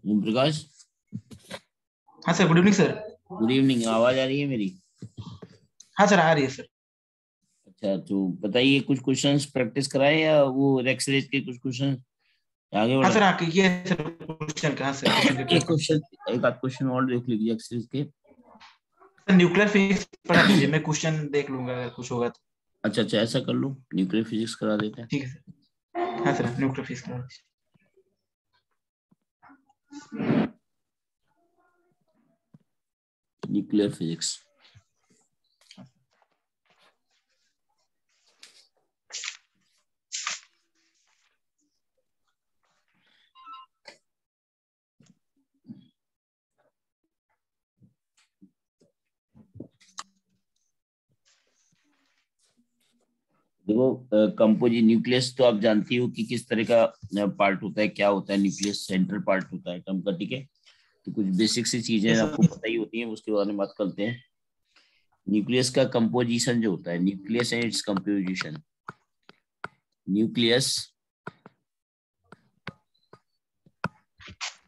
ओम प्रकाश, हाँ sir, good evening sir. Good evening. आवाज आ रही है मेरी? हाँ सर, आ रही है सर। अच्छा, तो बताइए, कुछ क्वेश्चंस प्रैक्टिस कराए या वो रेक्स रेस के कुछ क्वेश्चन आगे हाँ बढ़े? सर, हाँ ये सर क्वेश्चन का, हाँ सर क्वेश्चन रिप्लाई एक करो। क्वेश्चन, एक आध क्वेश्चन और देख लीजिए एक्सरसाइज के। सर न्यूक्लियर फिजिक्स पढ़ा दीजिए, मैं क्वेश्चन देख लूंगा अगर कुछ होगा तो। अच्छा अच्छा, ऐसा कर लो, न्यूक्लियर फिजिक्स करा देते हैं। ठीक है सर। हाँ सर, न्यूक्लियर फिजिक्स पढ़ा दीजिए। Nuclear physics. देखो, कंपोजिट न्यूक्लियस तो आप जानती हो कि किस तरह का पार्ट होता है, क्या होता है न्यूक्लियस, सेंट्रल पार्ट होता है एटम का, ठीक है। तो कुछ बेसिक सी चीजें यस आपको सर। पता ही होती हैं, उसके बारे में बात करते हैं। न्यूक्लियस का कंपोजिशन जो होता है, nucleus and its composition, nucleus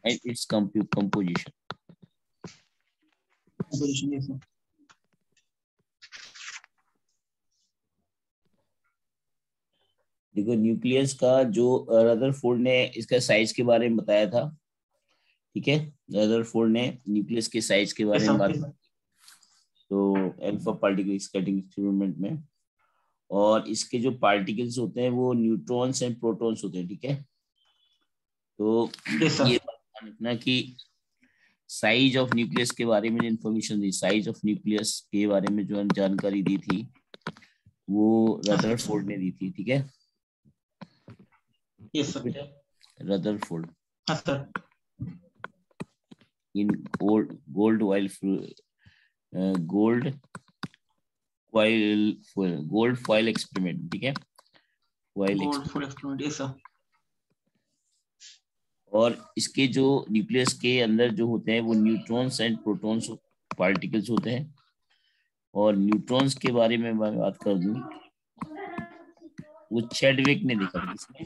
and its composition. Position yes sir. देखो, न्यूक्लियस का जो रदरफोर्ड ने इसका साइज के बारे में बताया था, ठीक है। रदरफोर्ड ने न्यूक्लियस के साइज के बारे यस में सर। बात की, तो अल्फा पार्टिकल स्कैटरिंग एक्सपेरिमेंट में। और इसके जो पार्टिकल्स होते हैं वो न्यूट्रॉन्स एंड प्रोटॉन्स होते हैं, ठीक है। तो यस ये सर। बात ध्यान रखना कि साइज ऑफ न्यूक्लियस के बारे में जो information the, size of nucleus के बारे में जो जानकारी दी थी, वो हाँ सर। रदरफोर्ड ने दी थी, ठीक है। Yes sir. बेटा, रदरफोर्ड हाँ sir. In gold while gold gold foil experiment, ठीक है, foil gold full experiment. Experiment yes sir. और इसके जो न्यूक्लियस के अंदर जो होते हैं वो न्यूट्रॉन्स एंड प्रोटॉन्स पार्टिकल्स होते हैं। और न्यूट्रॉन्स के बारे में मैं बात कर दूं, वो चैडविक ने देखा था। किसने?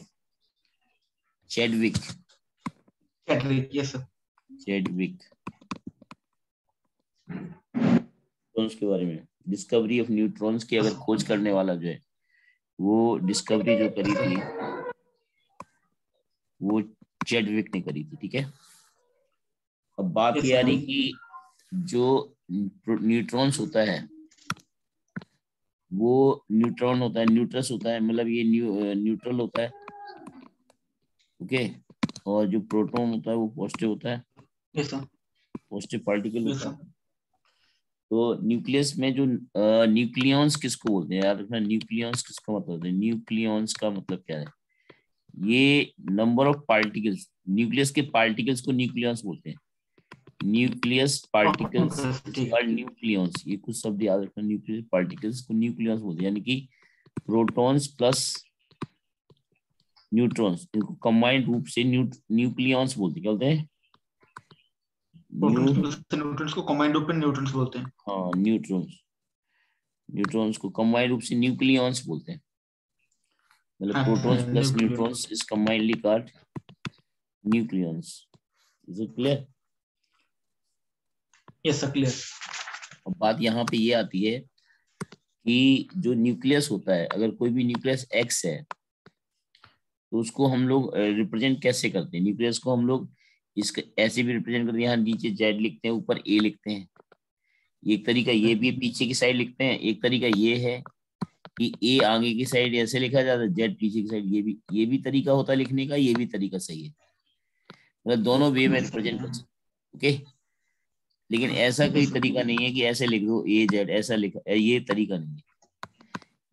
Chadwick. Chadwick yes sir. Chadwick neutrons के बारे में, डिस्कवरी ऑफ न्यूट्रॉन्स की अगर खोज करने वाला जो है, वो डिस्कवरी जो करी थी वो चैडविक ने करी थी, ठीक है। अब बात यस ये आ सर। रही कि जो न्यूट्रॉन्स होता है वो न्यूट्रॉन होता है, न्यूट्रस होता है, मतलब ये न्यूट्रल होता है, ओके। और जो प्रोटॉन होता है वो पॉजिटिव होता है, yes sir. Positive particle yes होता है। सर। तो न्यूक्लियस में जो न्यूक्लियॉन्स किसको बोलते हैं यार, रखना, न्यूक्लियॉन्स किसका मतलब होता है, न्यूक्लियॉन्स का मतलब क्या है? ये नंबर ऑफ पार्टिकल्स, न्यूक्लियस के पार्टिकल्स को न्यूक्लियॉन्स बोलते हैं। न्यूक्लियस पार्टिकल्स इज ठीक कॉल्ड है। न्यूक्लियॉन्स। ये कुछ शब्द याद रखना, न्यूक्लियस पार्टिकल्स को न्यूक्लियॉन्स बोलते हैं, यानी कि प्रोटॉन्स प्लस न्यूट्रॉन्स, इनको कंबाइंड रूप से न्यूक्लियॉन्स बोलते हैं। क्या बोलते हैं? न्यू प्रोटॉन्स प्लस न्यूट्रॉन्स को कंबाइंड रूप में न्यूट्रॉन्स बोलते हैं। हाँ, न्यूट्रॉन्स, न्यूट्रॉन्स को कंबाइंड रूप से न्यूक्लियॉन्स बोलते हैं। मतलब हाँ protons plus nuclear. Neutrons is combinedly called nucleons. Is it clear? Yes sir, clear. अब बात यहाँ पे ये आती है कि जो न्यूक्लियस होता है, अगर कोई भी न्यूक्लियस एक्स है तो उसको हम लोग रिप्रेजेंट कैसे करते हैं? न्यूक्लियस को हम लोग इसके ऐसे भी रिप्रेजेंट करते हैं, यहाँ नीचे जेड लिखते हैं, ऊपर ए लिखते हैं। एक तरीका ये भी है, पीछे की साइड लिखते हैं। एक तरीका ये है कि ए आगे की साइड ऐसे लिखा जाता है, जेड पीछे की साइड। ये भी तरीका होता है लिखने का, ये भी तरीका सही है, मतलब दोनों वे में यस सर। रिप्रेजेंट कर सकते, ओके। लेकिन ऐसा कोई यस सर। तरीका नहीं है कि ऐसे लिख दो ए जेड, ऐसा लिखा, ये तरीका नहीं है।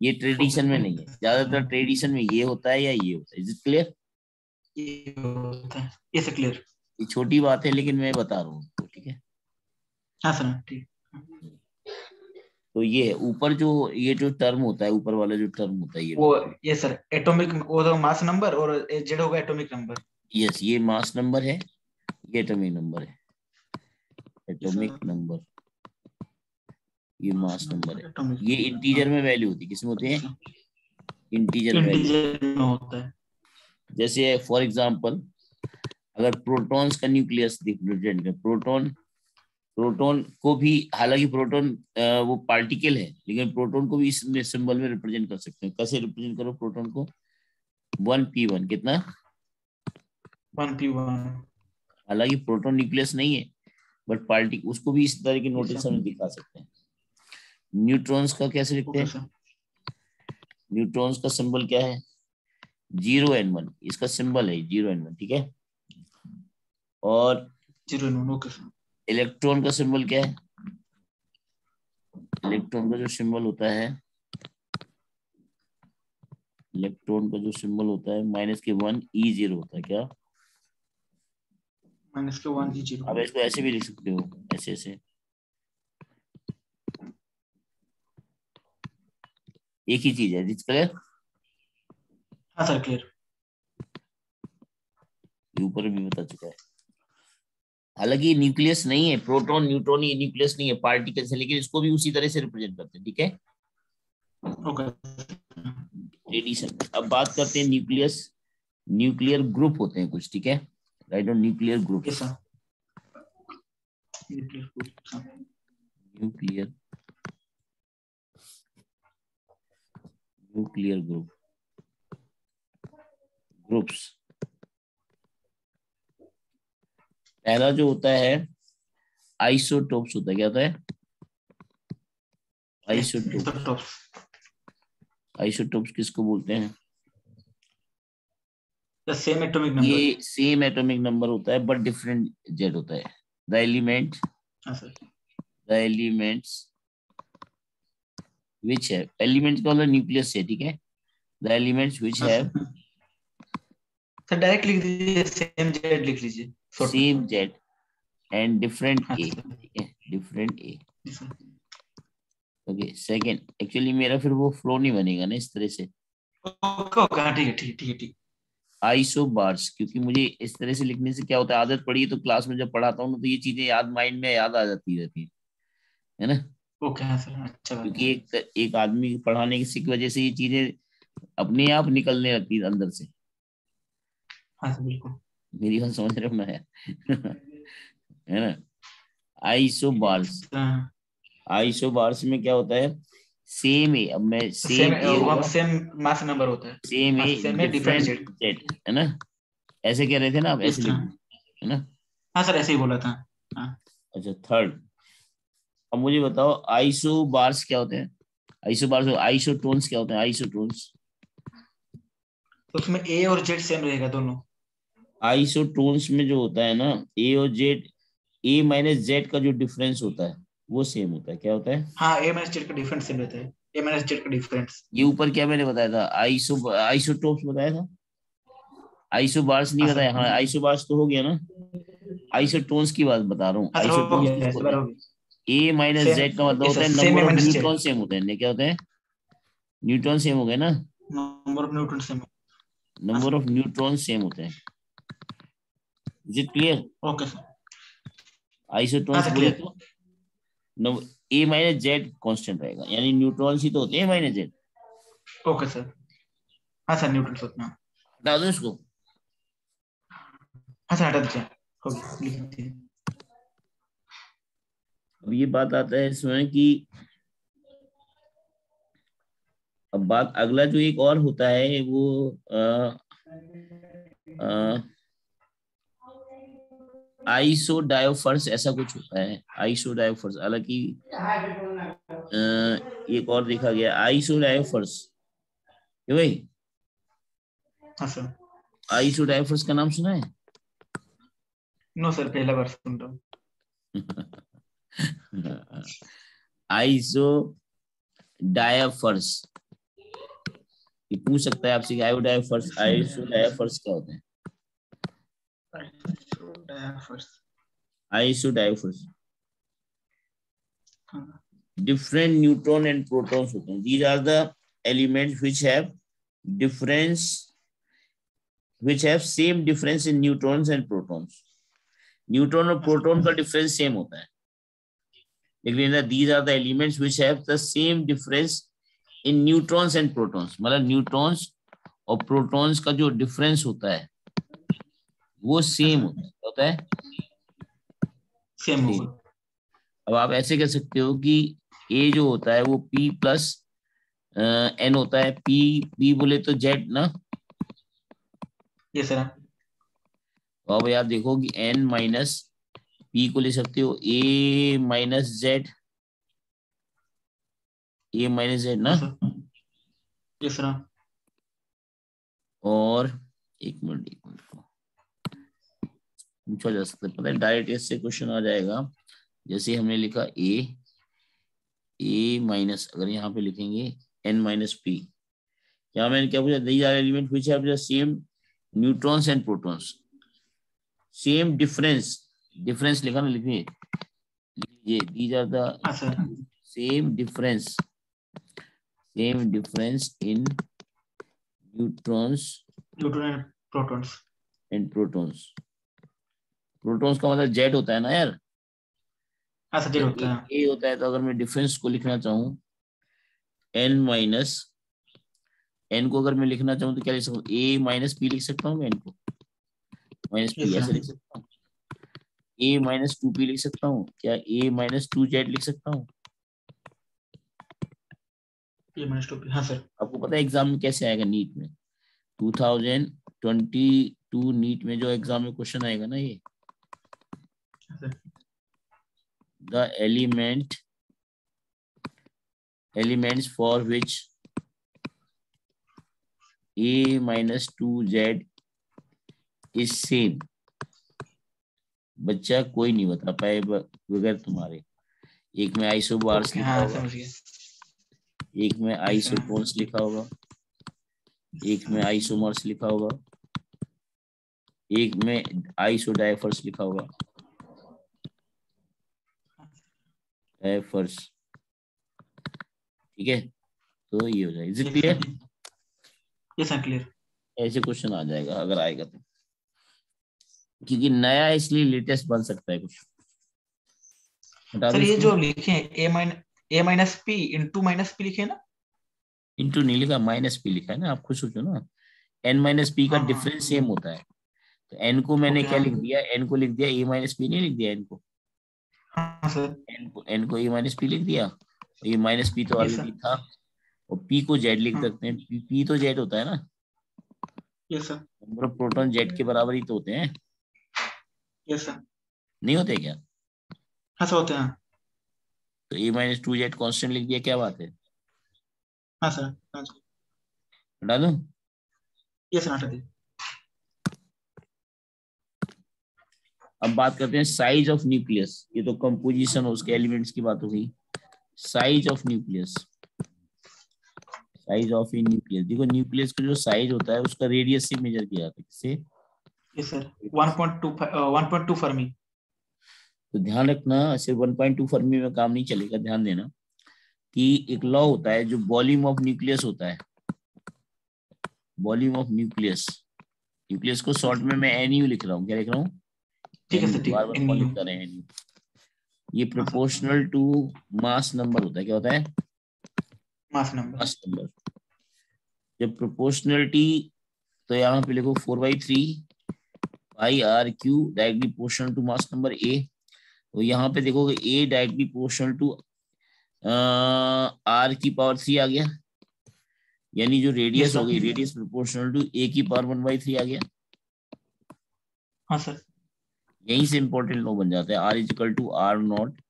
ये ट्रेडिशन में नहीं है, ज्यादातर ट्रेडिशन में ये होता है या ये होता है। Is it clear? ये होता है। Yes sir, clear. ये छोटी बात है लेकिन मैं बता रहा हूँ, ठीक है। हाँ सर, ठीक। तो ये है ऊपर जो, ये जो टर्म होता है, ऊपर वाला जो टर्म होता है, ये वो वाला, ये सर एटॉमिक, वो तो मास नंबर, और जेड होगा एटॉमिक नंबर। यस, ये मास नंबर है, ये एटॉमिक नंबर है। Yes atomic sir. नंबर, ये मास मास नंबर नंबर है। एटॉमिक। ये हाँ। इंटीजर में वैल्यू होती है, किसमें होती है? Yes sir. Integer value. Integer में होता है। जैसे फॉर एग्जांपल, अगर प्रोटॉन्स का न्यूक्लियस रिप्रेजेंट है, प्रोटॉन को भी, हालांकि प्रोटॉन वो पार्टिकल है, लेकिन प्रोटॉन को भी इस सिंबल में रिप्रेजेंट कर सकते हैं। कैसे रिप्रेजेंट करो प्रोटॉन को? 1p1 कितना? 1p1। हालांकि प्रोटॉन न्यूक्लियस नहीं है, बट पार्टिकल, उसको भी इस तरह के नोटेशन में दिखा सकते हैं। न्यूट्रॉन्स का कैसे लिखते ओके हैं? सर। न्यूट्रॉन्स का सिंबल क्या है? 0n1, इसका सिंबल है 0n1, ठीक है। और 0 ओके सर। इलेक्ट्रॉन का सिंबल क्या है? इलेक्ट्रॉन का जो सिंबल होता है, इलेक्ट्रॉन का जो सिंबल होता है -1 E0 होता है। क्या? -1 E0। अब इसको ऐसे भी लिख सकते हो, ऐसे ऐसे, एक ही चीज है। जिस कलर हाँ सर क्लियर। ऊपर भी बता चुका है। हालांकि न्यूक्लियस नहीं है, प्रोटॉन न्यूट्रॉन ये न्यूक्लियस नहीं है, पार्टिकल्स है, लेकिन इसको भी उसी तरह से रिप्रेजेंट करते हैं, ठीक है। ओके। रेडिएशन। अब बात करते हैं न्यूक्लियस, न्यूक्लियर ग्रुप होते हैं कुछ, ठीक है। Write down nuclear yes groups. Sir. Nuclear nuclear groups. पहला जो होता है आइसोटोप्स होता है। क्या होता है? आइसोटोप्स। आइसोटोप्स किसको बोलते हैं? Same atomic number. ये सेम एटॉमिक नंबर होता है, बट डिफरेंट जेड होता है। द एलिमेंट, हाँ सर। द एलिमेंट्स विच है, एलिमेंट्स का मतलब न्यूक्लियस है, ठीक है। द एलिमेंट्स विच हाँ हैव सर डायरेक्ट लिख दीजिए, सेम जेड लिख लीजिए शॉर्ट में। सेम जेड एंड डिफरेंट हाँ ए, सर। ठीक है, different A. Yes sir. Okay, second, actually मेरा फिर वो फ्लो नहीं बनेगा ना इस तरह से। ओके ओके हाँ ठीक है ठीक है ठीक है ठीक। आइसोबार्स, क्योंकि मुझे इस तरह से लिखने से क्या होता है, आदत पड़ी है, तो क्लास में जब पढ़ाता हूँ ना, तो ये चीजें याद, माइंड में याद आ जाती रहती है ना। ओके हाँ सर अच्छा बात क्योंकि है। एक आदमी पढ़ाने की वजह से ये चीजें अपने आप निकलने लगती है अंदर से। हाँ सर बिल्कुल। मेरी बात समझ रहे हो ना यार? है ना। आइसोबार्स, हाँ, आइसोबार्स में क्या होता है? सेम ए, अब मैं सेम सेम ए होगा, सेम मास नंबर होता है। सेम हाँ ए सेम है डिफरेंट डिफरेंट जेड। जेड, है ना। ऐसे कह रहे थे ना आप, यस ऐसे सर। लिख दो, है ना। हाँ सर ऐसे ही बोला था। हाँ अच्छा, थर्ड। अब मुझे बताओ आइसोबार्स क्या होते हैं? आइसोबार्स, आइसोटोन्स क्या होते हैं? आइसोटोन्स, तो उसमें ए और जेड सेम रहेगा दोनों। आइसोटोन्स में जो होता है ना, ए और जेड, ए माइनस जेड का जो डिफरेंस होता है वो सेम होता है। क्या होता है? हाँ ए माइनस जेड का डिफरेंस सेम रहता है। ए माइनस जेड का डिफरेंस। ये ऊपर क्या मैंने बताया था? आइसोटोप्स बताया था, आइसोबार्स नहीं हाँ सर। बताया। हाँ, आइसोबार्स तो हो गया ना। आइसोटोन्स की बात बता रहा हूँ। हाँ सर हो आइसोटोन्स गया किसको इस बोलते बार हैं? हो गया। ए माइनस सेम। जेड का मतलब यस होता सर है same number A of minus Z. Neutron same होते हैं। क्या होते हैं? न्यूट्रॉन सेम हो गए ना, नंबर ऑफ न्यूटन सेम। हाँ number sir. Of neutron same होते हैं। Is it clear? Okay sir. हाँ आइसोटोन्स सर बोले क्लियर। तो ए माइनस जेड कॉन्स्टेंट रहेगा, यानी न्यूट्रॉन्स ही तो होते हैं A minus Z. Okay sir. हाँ सर न्यूटन से उतना। हटा दो इसको। हाँ सर हटा दीजिए। हो गया लिख दीजिए। अब ये बात आता है इसमें कि, अब बात अगला जो एक और होता है वो आइसोडायोफर्स, ऐसा कुछ होता है आइसोडायोफर्स। हालांकि एक और देखा गया आइसोडायोफर्स, ये भाई, हाँ सर। आइसोडायोफर्स का नाम सुना है? नो सर पहला बार सुन रहा हूँ। आइसोडायोफर्स, ये पूछ सकता है आपसे कि आइसोडायोफर्स क्या होते हैं? Isodiaphers different neutron and protons होते हैं। These are the elements which have same difference in neutrons and protons. Neutron और प्रोटॉन का डिफरेंस सेम होता है, लेकिन these are the elements which have the same difference in neutrons and protons, मतलब neutrons और protons का जो difference होता है वो सेम होता है सेम सेम। होगा। अब आप ऐसे कह सकते हो कि ए जो होता है वो पी प्लस एन होता है। पी पी बोले तो जेड ना। ये सर। तो अब आप देखो कि एन माइनस पी को ले सकते हो ए माइनस जेड, ए माइनस जेड ना। हाँ सर। ये सर। और एक मिनट पूछा जा सकता है, पता है डायरेक्ट इससे क्वेश्चन आ जाएगा। जैसे हमने लिखा ए माइनस, अगर यहाँ पे लिखेंगे एन माइनस पी, यहाँ मैंने क्या पूछा, these are element which have the same neutrons and protons, same difference, difference लिखा ना, लिखिए ये दीज आर द हाँ sir. Same difference, same difference in neutrons neutron and protons. And protons. Protons का मतलब जेड होता है ना यार। हाँ सर, जेड होता है। ए होता है, तो अगर मैं डिफरेंस को लिखना चाहूँ एन माइनस, एन को अगर मैं लिखना चाहूँ तो क्या लिख सकता हूँ, ए माइनस पी लिख सकता हूँ मैं, एन को माइनस ये पी सर। ऐसे लिख सकता हूँ। ए माइनस टू पी लिख सकता हूँ क्या, ए माइनस टू जेड लिख सकता हूँ। ये माइनस टू पी। हाँ सर। आपको पता है एग्जाम में कैसे आएगा नीट में, 2022 नीट में जो एग्जाम में क्वेश्चन आएगा ना, ये हाँ sir. The elements for which A minus two Z is same, बच्चा कोई नहीं बता पाए बगैर तुम्हारे। एक में आइसोबार्स ओके, लिखा हाँ होगा, समझ गया। एक में ये सर। आइसोटोन्स लिखा होगा, एक में आइसोमर्स लिखा होगा, एक में आइसोडाइफर्स लिखा होगा, डाइफर्स। ठीक है, तो ये हो जाएगा। इज इट ये सर। क्लियर? ये सर क्लियर। ऐसे क्वेश्चन आ जाएगा अगर आएगा तो, क्योंकि नया है इसलिए लेटेस्ट बन सकता है कुछ। हटा दो सर ये इसको। जो लिखे हैं A minus P into minus P लिखे हैं ना। इंटू नहीं लिखा, माइनस पी लिखा है ना, आप खुद सोचो ना। एन माइनस पी का हाँ हाँ। डिफरेंस सेम होता है, तो एन को मैंने ओके क्या हाँ। लिख दिया, एन को लिख दिया ए माइनस पी, नहीं लिख दिया एन को, हाँ सर। एन को ए माइनस पी लिख दिया। ये माइनस पी तो ये ऑलरेडी सर। था, और पी को जेड लिख हाँ। सकते हैं। पी तो जेड होता है ना, ये sir. Number of proton Z के बराबर ही तो होते हैं, ये सर। नहीं होते क्या? हाँ सर होते हैं। तो A minus two Z constant लिख दिया, क्या बात है, हाँ सर। हाँ सर। हटा दूं। ये सर हटा दी। अब बात करते हैं साइज ऑफ न्यूक्लियस, ये तो कंपोजिशन हो उसके एलिमेंट्स की बात हो गई। Size of nucleus, size of A nucleus, देखो न्यूक्लियस का जो साइज होता है उसका रेडियस से मेजर किया जाता है, किससे? ये सर 1.2 फर्मी। तो ध्यान रखना, सिर्फ 1.2 फर्मी में काम नहीं चलेगा, ध्यान देना कि एक लॉ होता है जो वॉल्यूम ऑफ न्यूक्लियस होता है, वॉल्यूम ऑफ न्यूक्लियस। न्यूक्लियस को शॉर्ट में मैं एनयू लिख रहा हूँ, क्या लिख रहा हूँ, ठीक है एनयू, सर, ठीक बार है बार कौन एनयू। लिखता रहे एनयू। ये हाँ sir. Proportional to mass number होता है, क्या होता है, मास नंबर। Mass number. जब प्रोपोर्शनलिटी, तो यहाँ पे लिखो 4/3 pi R cube directly proportional to mass number A. तो यहाँ पे देखोगे A directly proportional to R की पावर 3 आ गया, यानी जो यस रेडियस हो सर। गई, रेडियस प्रोपोर्शनल टू ए की पावर 1/3 आ गया। हाँ सर। यहीं से इंपॉर्टेंट लॉ बन जाता है, R is equal to R naught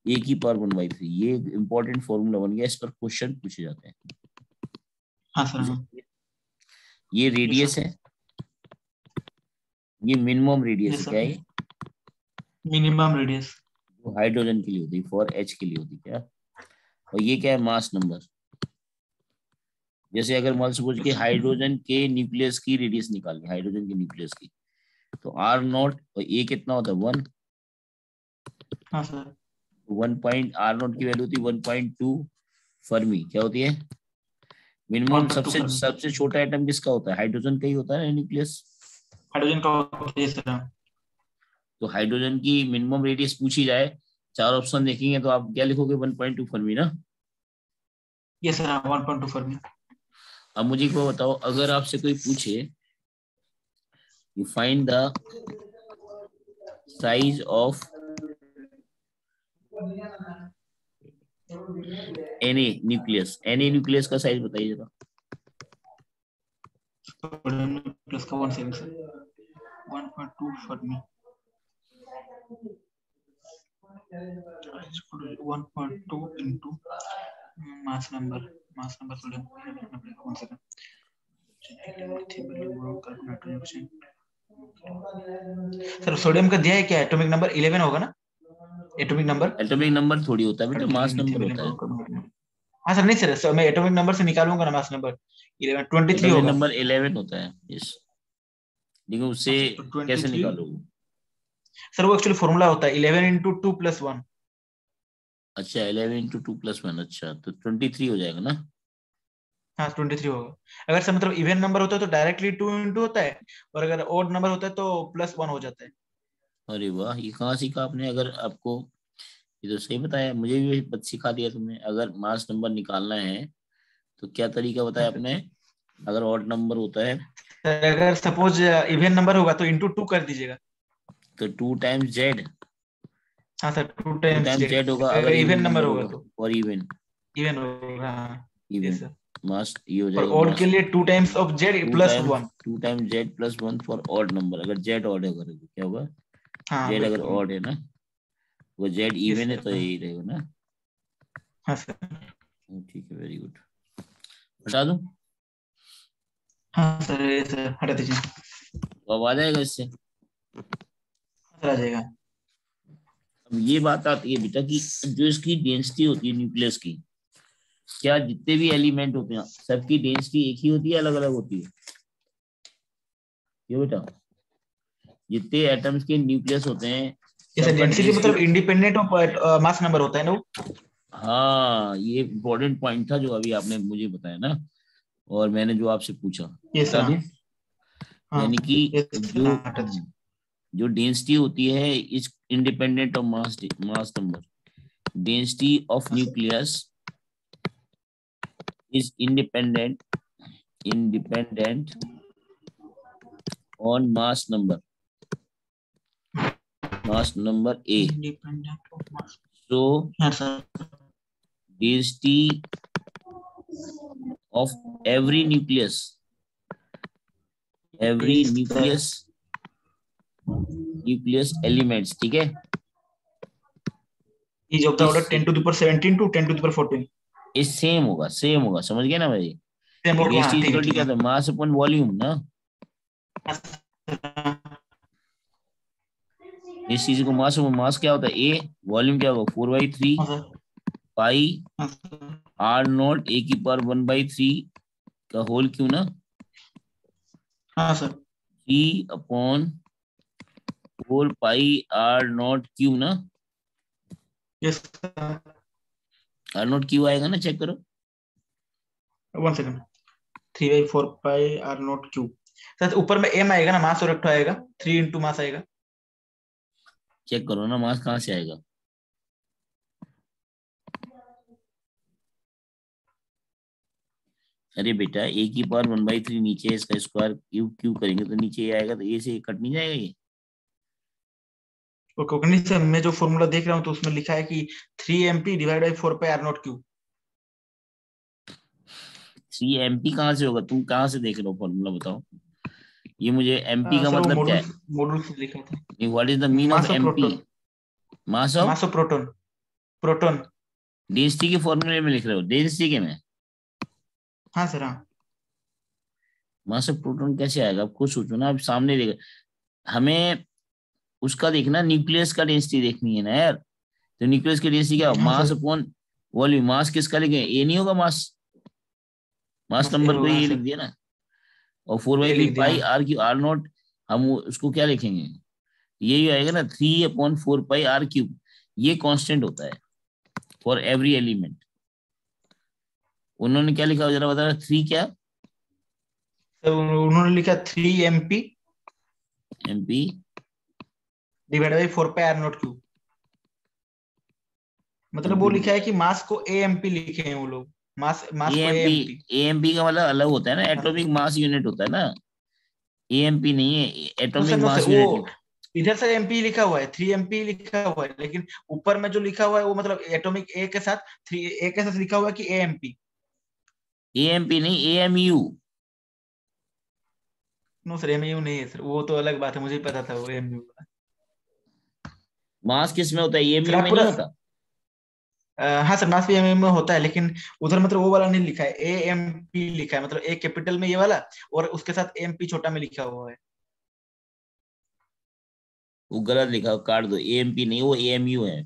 A की पावर 1/3। ये इंपॉर्टेंट फॉर्मूला बन गया, इस पर क्वेश्चन पूछे जाते हैं। हाँ सर। हाँ। ये यस रेडियस सर। है, ये मिनिमम रेडियस है, यस क्या सर। है, मिनिमम रेडियस। जो हाइड्रोजन के लिए होती है, फॉर एच के लिए होती है क्या। और ये क्या है, मास नंबर। जैसे अगर मान सपोज कि यस सर। हाइड्रोजन के न्यूक्लियस की रेडियस निकालनी, हाइड्रोजन के न्यूक्लियस की, तो आर नॉट और ए कितना होता है, 1। हाँ सर। 1 आर नॉट की वैल्यू होती है 1.2 फर्मी, क्या होती है, मिनिमम। 1.2 सबसे फर्मी। सबसे छोटा एटम किसका होता है, हाइड्रोजन का ही होता है न्यूक्लियस। हाइड्रोजन का होता है। Yes sir. तो हाइड्रोजन की मिनिमम रेडियस पूछी जाए, चार ऑप्शन देखेंगे तो आप क्या लिखोगे, 1.2 फर्मी ना। Yes sir 1.2 Fermi. अब मुझे को बताओ, अगर आपसे कोई पूछे You find the size of Na nucleus. Na nucleus का साइज बताइए जरा. प्लस का 1 second sir. 1.2 Fermi. 1.2 into mass number sodium. 1 second. Sir sodium का दिया है क्या? एटॉमिक नंबर 11 होगा ना? Atomic number. एटॉमिक नंबर थोड़ी होता है बेटा, मास नंबर होता है. हाँ सर, नहीं सर, मैं एटॉमिक नंबर से निकालूंगा ना मास नंबर. 11 23 एटॉमिक होगा. नंबर 11 होता है. यस. देखो उससे तो कैसे 23 निकालोगे? सर, वो एक्चुअली फॉर्मूला होता है 11 into 2 plus 1. अच्छा 11 into 2 plus 1. अच्छा तो 23 हो जाएगा ना? हाँ 23 होगा. अगर सर मतलब इवन नंबर होता है तो डायरेक्टली 2 into होता है, और अगर ओड नंबर होता है तो +1 हो जाता है. अरे वाह, ये कहाँ सीखा आपने? अगर आपको ये तो सही बताया, मुझे भी बस सिखा दिया तुमने. अगर मास नंबर निकालना है तो क्या तरीका बताया आपने? अगर ऑड नंबर होता है सर अगर सपोज इवन नंबर होगा तो इंटू 2 कर दीजिएगा. तो 2 times Z. हाँ sir, 2 2 times times Z. Z होगा अगर अगर इवन इवन नंबर नंबर होगा होगा. तो और इवन इवन होगा. हाँ यस इवन सर. मास ये हो और जाएगा ओड के मास. लिए 2 times of Z 2 plus times 1. 2 times Z plus 1 for odd number. अगर Z ऑड है तो क्या होगा? हाँ Z अगर बिल्कुल. ऑड है ना, वो Z यस इवन है तो सर. यही रहेगा ना. हाँ सर. ठीक है, वेरी गुड. बता दूं? हाँ सर, ये सर हटा दीजिए. तो अब आ जाएगा इससे. सर आ जाएगा. अब ये बात आती है बेटा कि जो इसकी डेंसिटी होती है न्यूक्लियस की, क्या जितने भी एलिमेंट होते हैं सबकी डेंसिटी एक ही होती है, अलग अलग होती है? क्यों बेटा? जितने एटम्स के न्यूक्लियस होते हैं ये सर सबका डेंसिटी मतलब density. Independent of mass number होता है ना वो. हाँ, ये इम्पोर्टेंट पॉइंट था जो अभी आपने मुझे बताया ना, और मैंने जो आपसे पूछा. ये बता सर. दूं? हाँ यानी कि ये सर. जो हटा दीजिए. जो डेंसिटी होती है is independent of mass number. Density of हाँ sir. Nucleus is independent on mass number A. Independent of mass. So हाँ sir. density of every nucleus ये सर. nucleus elements, ठीक है, इज ऑफ द ऑर्डर इस 10 to the power 17 to 10 to the power 14. इस same होगा. समझ गए ना भाई? सेम हो गया. हाँ डेंसिटी ठीक है इक्वल टू ठीक क्या है. था? मास अपॉन वॉल्यूम ना. हाँ सर. इस चीज को मास क्या होता है? ए. वॉल्यूम क्या होगा? 4/3 हाँ सर. पाई हाँ सर. आर नॉट ए की पावर 1/3 का होल क्यू ना. हाँ sir. 3/4 pi R naught cube ना. Yes sir. R naught cube आएगा ना, चेक करो. 1 second. 3/4 pi R naught cube. Sir ऊपर में एम आएगा ना, मास और रेक्टो आएगा. 3 into मास आएगा. चेक करो ना, मास कहाँ से आएगा? अरे बेटा ए की पावर 1/3 नीचे है, इसका स्क्वायर क्यू करेंगे तो नीचे ये आएगा, तो ए से कट नहीं जाएगा ये. Okay okay. नहीं सर, मैं जो फॉर्मूला देख रहा हूँ तो उसमें लिखा है कि 3 MP divide by 4 pi R naught Q. 3 MP कहाँ से होगा? तुम कहाँ से देख रहे हो फॉर्मूला, बताओ. ये मुझे एमपी का सर वो मतलब क्या मॉड्यूल है? मॉड्यूल से लिखा था. नहीं, what is the mean of mass of MP? Proton. Mass of mass of proton. Proton. Density के फॉर्मूले में लिख रहे हो? डेंसिटी के में हाँ सर. हाँ मास ऑफ प्रोटॉन कैसे आएगा? आप खुद सोचो ना. अब सामने देख, हमें उसका देखना, न्यूक्लियस का डेंसिटी देखनी है ना यार. तो न्यूक्लियस की डेंसिटी क्या? हाँ mass sir. Upon volume. Mass किसका लिखे? ए नहीं होगा मास. मास बस ये नंबर को होगा. हाँ ये लिख सर. दिया ना. और 4/3 ये लिख दिया. पाई हाँ. आर क्यू आर नॉट, हम उसको क्या लिखेंगे? यही आएगा ना, 3/4 पाई आर क्यूब. ये कांस्टेंट होता है फॉर एवरी एलिमेंट. उन्होंने क्या लिखा जरा बता. 3 क्या? तो उन्होंने लिखा 3 MP MP divide by 4 pi R naught Q. मतलब वो एमपी लिखा है कि मास को AMP लिखे हैं वो लोग. मास मास को एएमपी AMP. एएमपी का मतलब अलग होता है ना, हाँ. एटॉमिक मास यूनिट होता है ना. एएमपी नहीं है, नो सर एटॉमिक नो मास सर, वो यूनिट। इधर से एमपी लिखा हुआ है, 3 MP लिखा हुआ है, लेकिन ऊपर में जो लिखा हुआ है वो मतलब एटॉमिक ए के साथ 3 A के साथ लिखा हुआ है कि एएमपी। एएमपी नहीं, एएमयू। नो सर, एमयू नहीं है सर, वो तो अलग बात है, मुझे भी पता था वो एमयू। मास किस में होता है, सर एएमयू आप में नहीं पूरा होता। हाँ सर, मास भी एमयू में होता है, लेकिन उधर मतलब वो वाला नहीं लिखा है, ए एम पी लिखा है, मतलब ए कैपिटल में ये वाला, और उसके साथ एम पी छोटा में लिखा हुआ है। वो गलत लिखा, काट दो, एएमपी नहीं, वो एएमयू है।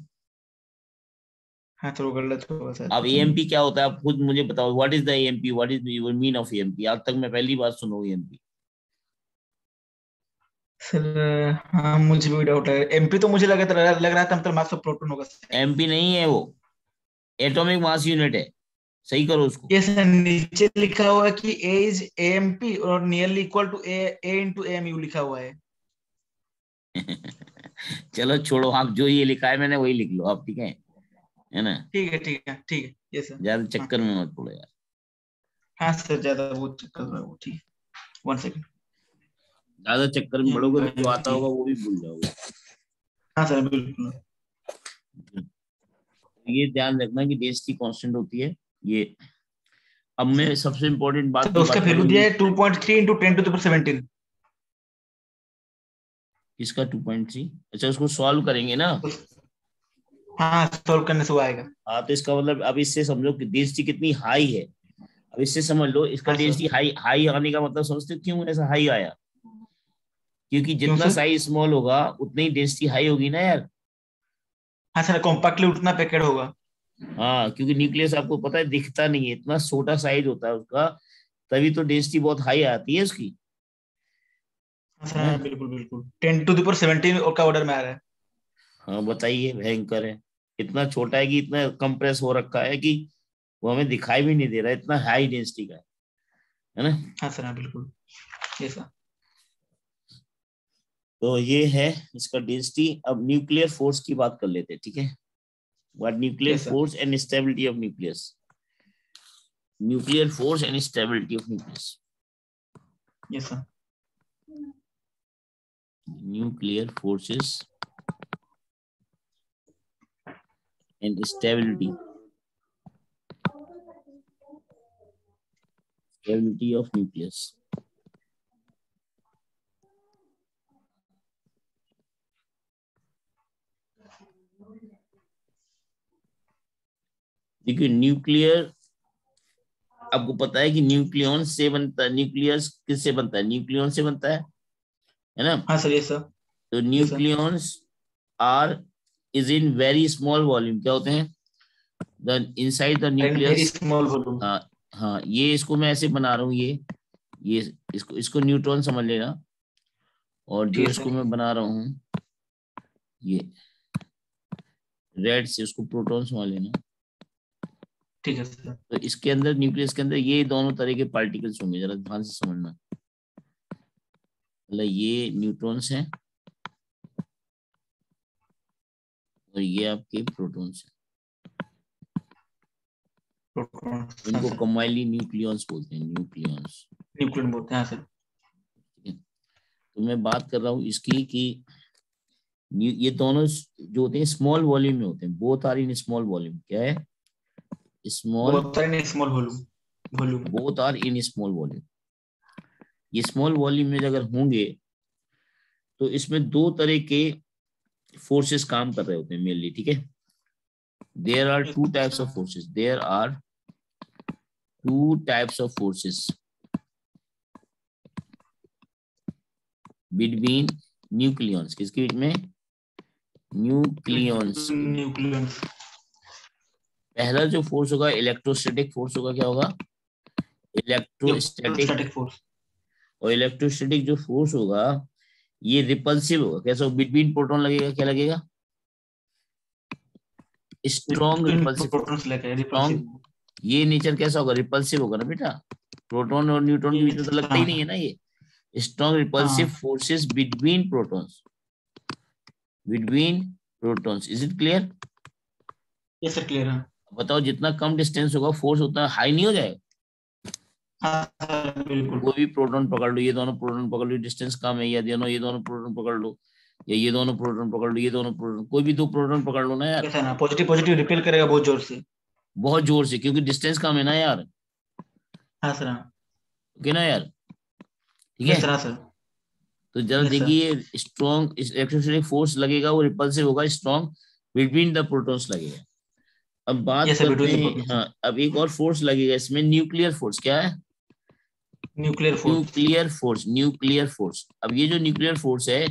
हाँ सर, वो गलत होगा सर, अब पता नहीं। एएमपी क्या होता है, आप खुद मुझे बताओ, what is the AMP, what is mean of AMP, आज तक मैं पहली बार सुना हूं एएमपी। सर हाँ, मुझे भी डाउट है, एमपी तो मुझे लग रहा था मतलब मास ऑफ प्रोटॉन होगा शायद। एमपी नहीं है वो, एटॉमिक मास यूनिट है, सही करो उसको। ये सर नीचे लिखा हुआ है कि ए इज एएमपी और nearly equal to A into MU लिखा हुआ है। चलो छोड़ो, हाँ जो ये लिखा है मैंने वही लिख लो आप, ठीक है ना। ठीक है ठीक है ठीक है, ये सर। ज्यादा हाँ चक्कर में मत पड़ो यार। हाँ सर, ज्यादा वो चक्कर में वो, ठीक है, 1 सेकंड। ज्यादा चक्कर में एम पड़ोगे तो जो बाई आता टी। होगा वो भी भूल जाओगे। हाँ सर बिल्कुल। ये ध्यान रखना कि डेंसिटी कांस्टेंट होती है ये। अब मैं सबसे इंपॉर्टेंट बात तो की उसका बात वैल्यू करूँ दिया ये। है 2.3 इंटू 10 to the 17। इसका 2.3, अच्छा उसको सॉल्व करेंगे ना। हाँ, सॉल्व करने से वो आएगा। हाँ तो इसका मतलब अब इससे समझो कि डेंसिटी कितनी हाई है। अब इससे समझ लो इसका हाँ डेंसिटी सर। हाई हाई आने का मतलब समझते हो क्यों ऐसा हाई आया। क्योंकि क्यों जितना सर? साइज स्मॉल होगा उतनी ही डेंसिटी हाई होगी ना यार। हाँ सर, कॉम्पैक्टली उतना पैकेट होगा। हाँ क्योंकि न्यूक्लियस आपको पता है दिखता नहीं है, इतना छोटा साइज होता है उसका, तभी तो डेंसिटी बहुत हाई आती है उसकी, हाँ सर, है ना। हाँ, बिल्कुल बिल्कुल, 10 to the 17 का ऑर्डर में आ रहा है। हाँ बताइए, भयंकर है। इतना छोटा है कि इतना कंप्रेस हो रखा है कि वो हमें दिखाई भी नहीं दे रहा है, इतना हाई डेंसिटी का है ना। हाँ सर, हाँ बिल्कुल, ये सर। तो ये है इसका डेंसिटी। अब न्यूक्लियर फोर्स की बात कर लेते हैं, ठीक है। व्हाट न्यूक्लियर ये sir. Force and stability of nucleus, nuclear force and stability of nucleus. ये sir. Nuclear forces and stability of nucleus. देखिए न्यूक्लियर, आपको पता है कि न्यूक्लियन से बनता है, न्यूक्लियस किससे बनता है, न्यूक्लियन से बनता है ना। हाँ सर, ये सर। तो ये sir. Nucleons are is in very small volume, क्या होते हैं, the inside the in very nucleus. Small volume. हाँ हाँ, ये इसको मैं ऐसे बना रहा हूँ, ये इसको न्यूट्रॉन समझ लेना, और जो ठीक है इसको सर। मैं बना रहा हूँ ये रेड से, उसको प्रोटॉन समझ लेना। ठीक है सर। तो इसके अंदर, न्यूक्लियस के अंदर ये दोनों तरह के पार्टिकल्स होंगे, जरा ध्यान से समझना। मतलब ये न्यूट्रॉन्स हैं और ये आपके प्रोटॉन्स हैं, प्रोटॉन। हाँ इनको सर, कंबाइनली न्यूक्लियंस बोलते हैं, न्यूक्लियंस। न्यूक्लियन बोलते हैं, हाँ सर। ठीक है। तो मैं बात कर रहा हूँ इसकी कि ये दोनों जो होते हैं स्मॉल वॉल्यूम में होते हैं, both are in small volume, क्या है, स्मॉल, बहुत सारे small volume. Volume. Both are in small volume. ये स्मॉल वॉल्यूम में अगर होंगे तो इसमें दो तरह के फोर्सेस काम कर रहे होते हैं मेनली, ठीक है। There are two types of forces, there are two types of forces between nucleons, किसके बीच में, न्यूक्लियंस के बीच। न्यूक्लियन। पहला जो फोर्स होगा इलेक्ट्रोस्टैटिक फोर्स होगा, क्या होगा, इलेक्ट्रोस्टैटिक। Electrostatic force. और इलेक्ट्रोस्टैटिक जो फोर्स होगा ये रिपल्सिव होगा, कैसा, बिटवीन प्रोटॉन लगेगा, क्या लगेगा, strong between repulsive force. Protons लेके स्ट्रॉन्ग, रिपल्सिव। ये नेचर कैसा होगा, रिपल्सिव होगा ना बेटा, प्रोटॉन और न्यूट्रॉन के बीच में तो लगता ही हाँ नहीं है ना ये। स्ट्रॉन्ग रिपल्सिव हाँ। Forces between protons, between protons, is it clear. ये सर क्लियर है। बताओ जितना कम डिस्टेंस होगा फोर्स उतना हाई नहीं हो जाएगा। हाँ सर बिल्कुल। कोई भी प्रोटॉन पकड़ लो, ये दोनों प्रोटॉन पकड़ लो, डिस्टेंस कम है, या ये दोनों प्रोटॉन पकड़ लो, या ये दोनों प्रोटॉन पकड़ लो, ये दोनों प्रोटॉन, कोई भी दो प्रोटॉन पकड़ लो ना यार, कैसा ना पॉजिटिव पॉजिटिव रिपेल करेगा बहुत जोर से। बहुत जोर से, क्योंकि डिस्टेंस कम है ना यार। हाँ सर हाँ। ओके ना यार, ठीक है। यस सर हाँ सर। तो जरा यस सर। देखिए, स्ट्रॉन्ग इलेक्ट्रोस्टैटिक फोर्स लगेगा, वो रिपल्सिव होगा, स्ट्रॉन्ग बिटवीन द प्रोटॉन्स लगेगा। अब बात यस सर करते बिटवीन द हैं, प्रोटॉन। हाँ, अब एक और फोर्स लगेगा इसमें, न्यूक्लियर फोर्स। क्या है? Nuclear force. Nuclear force, nuclear force. अब ये जो न्यूक्लियर फोर्स है,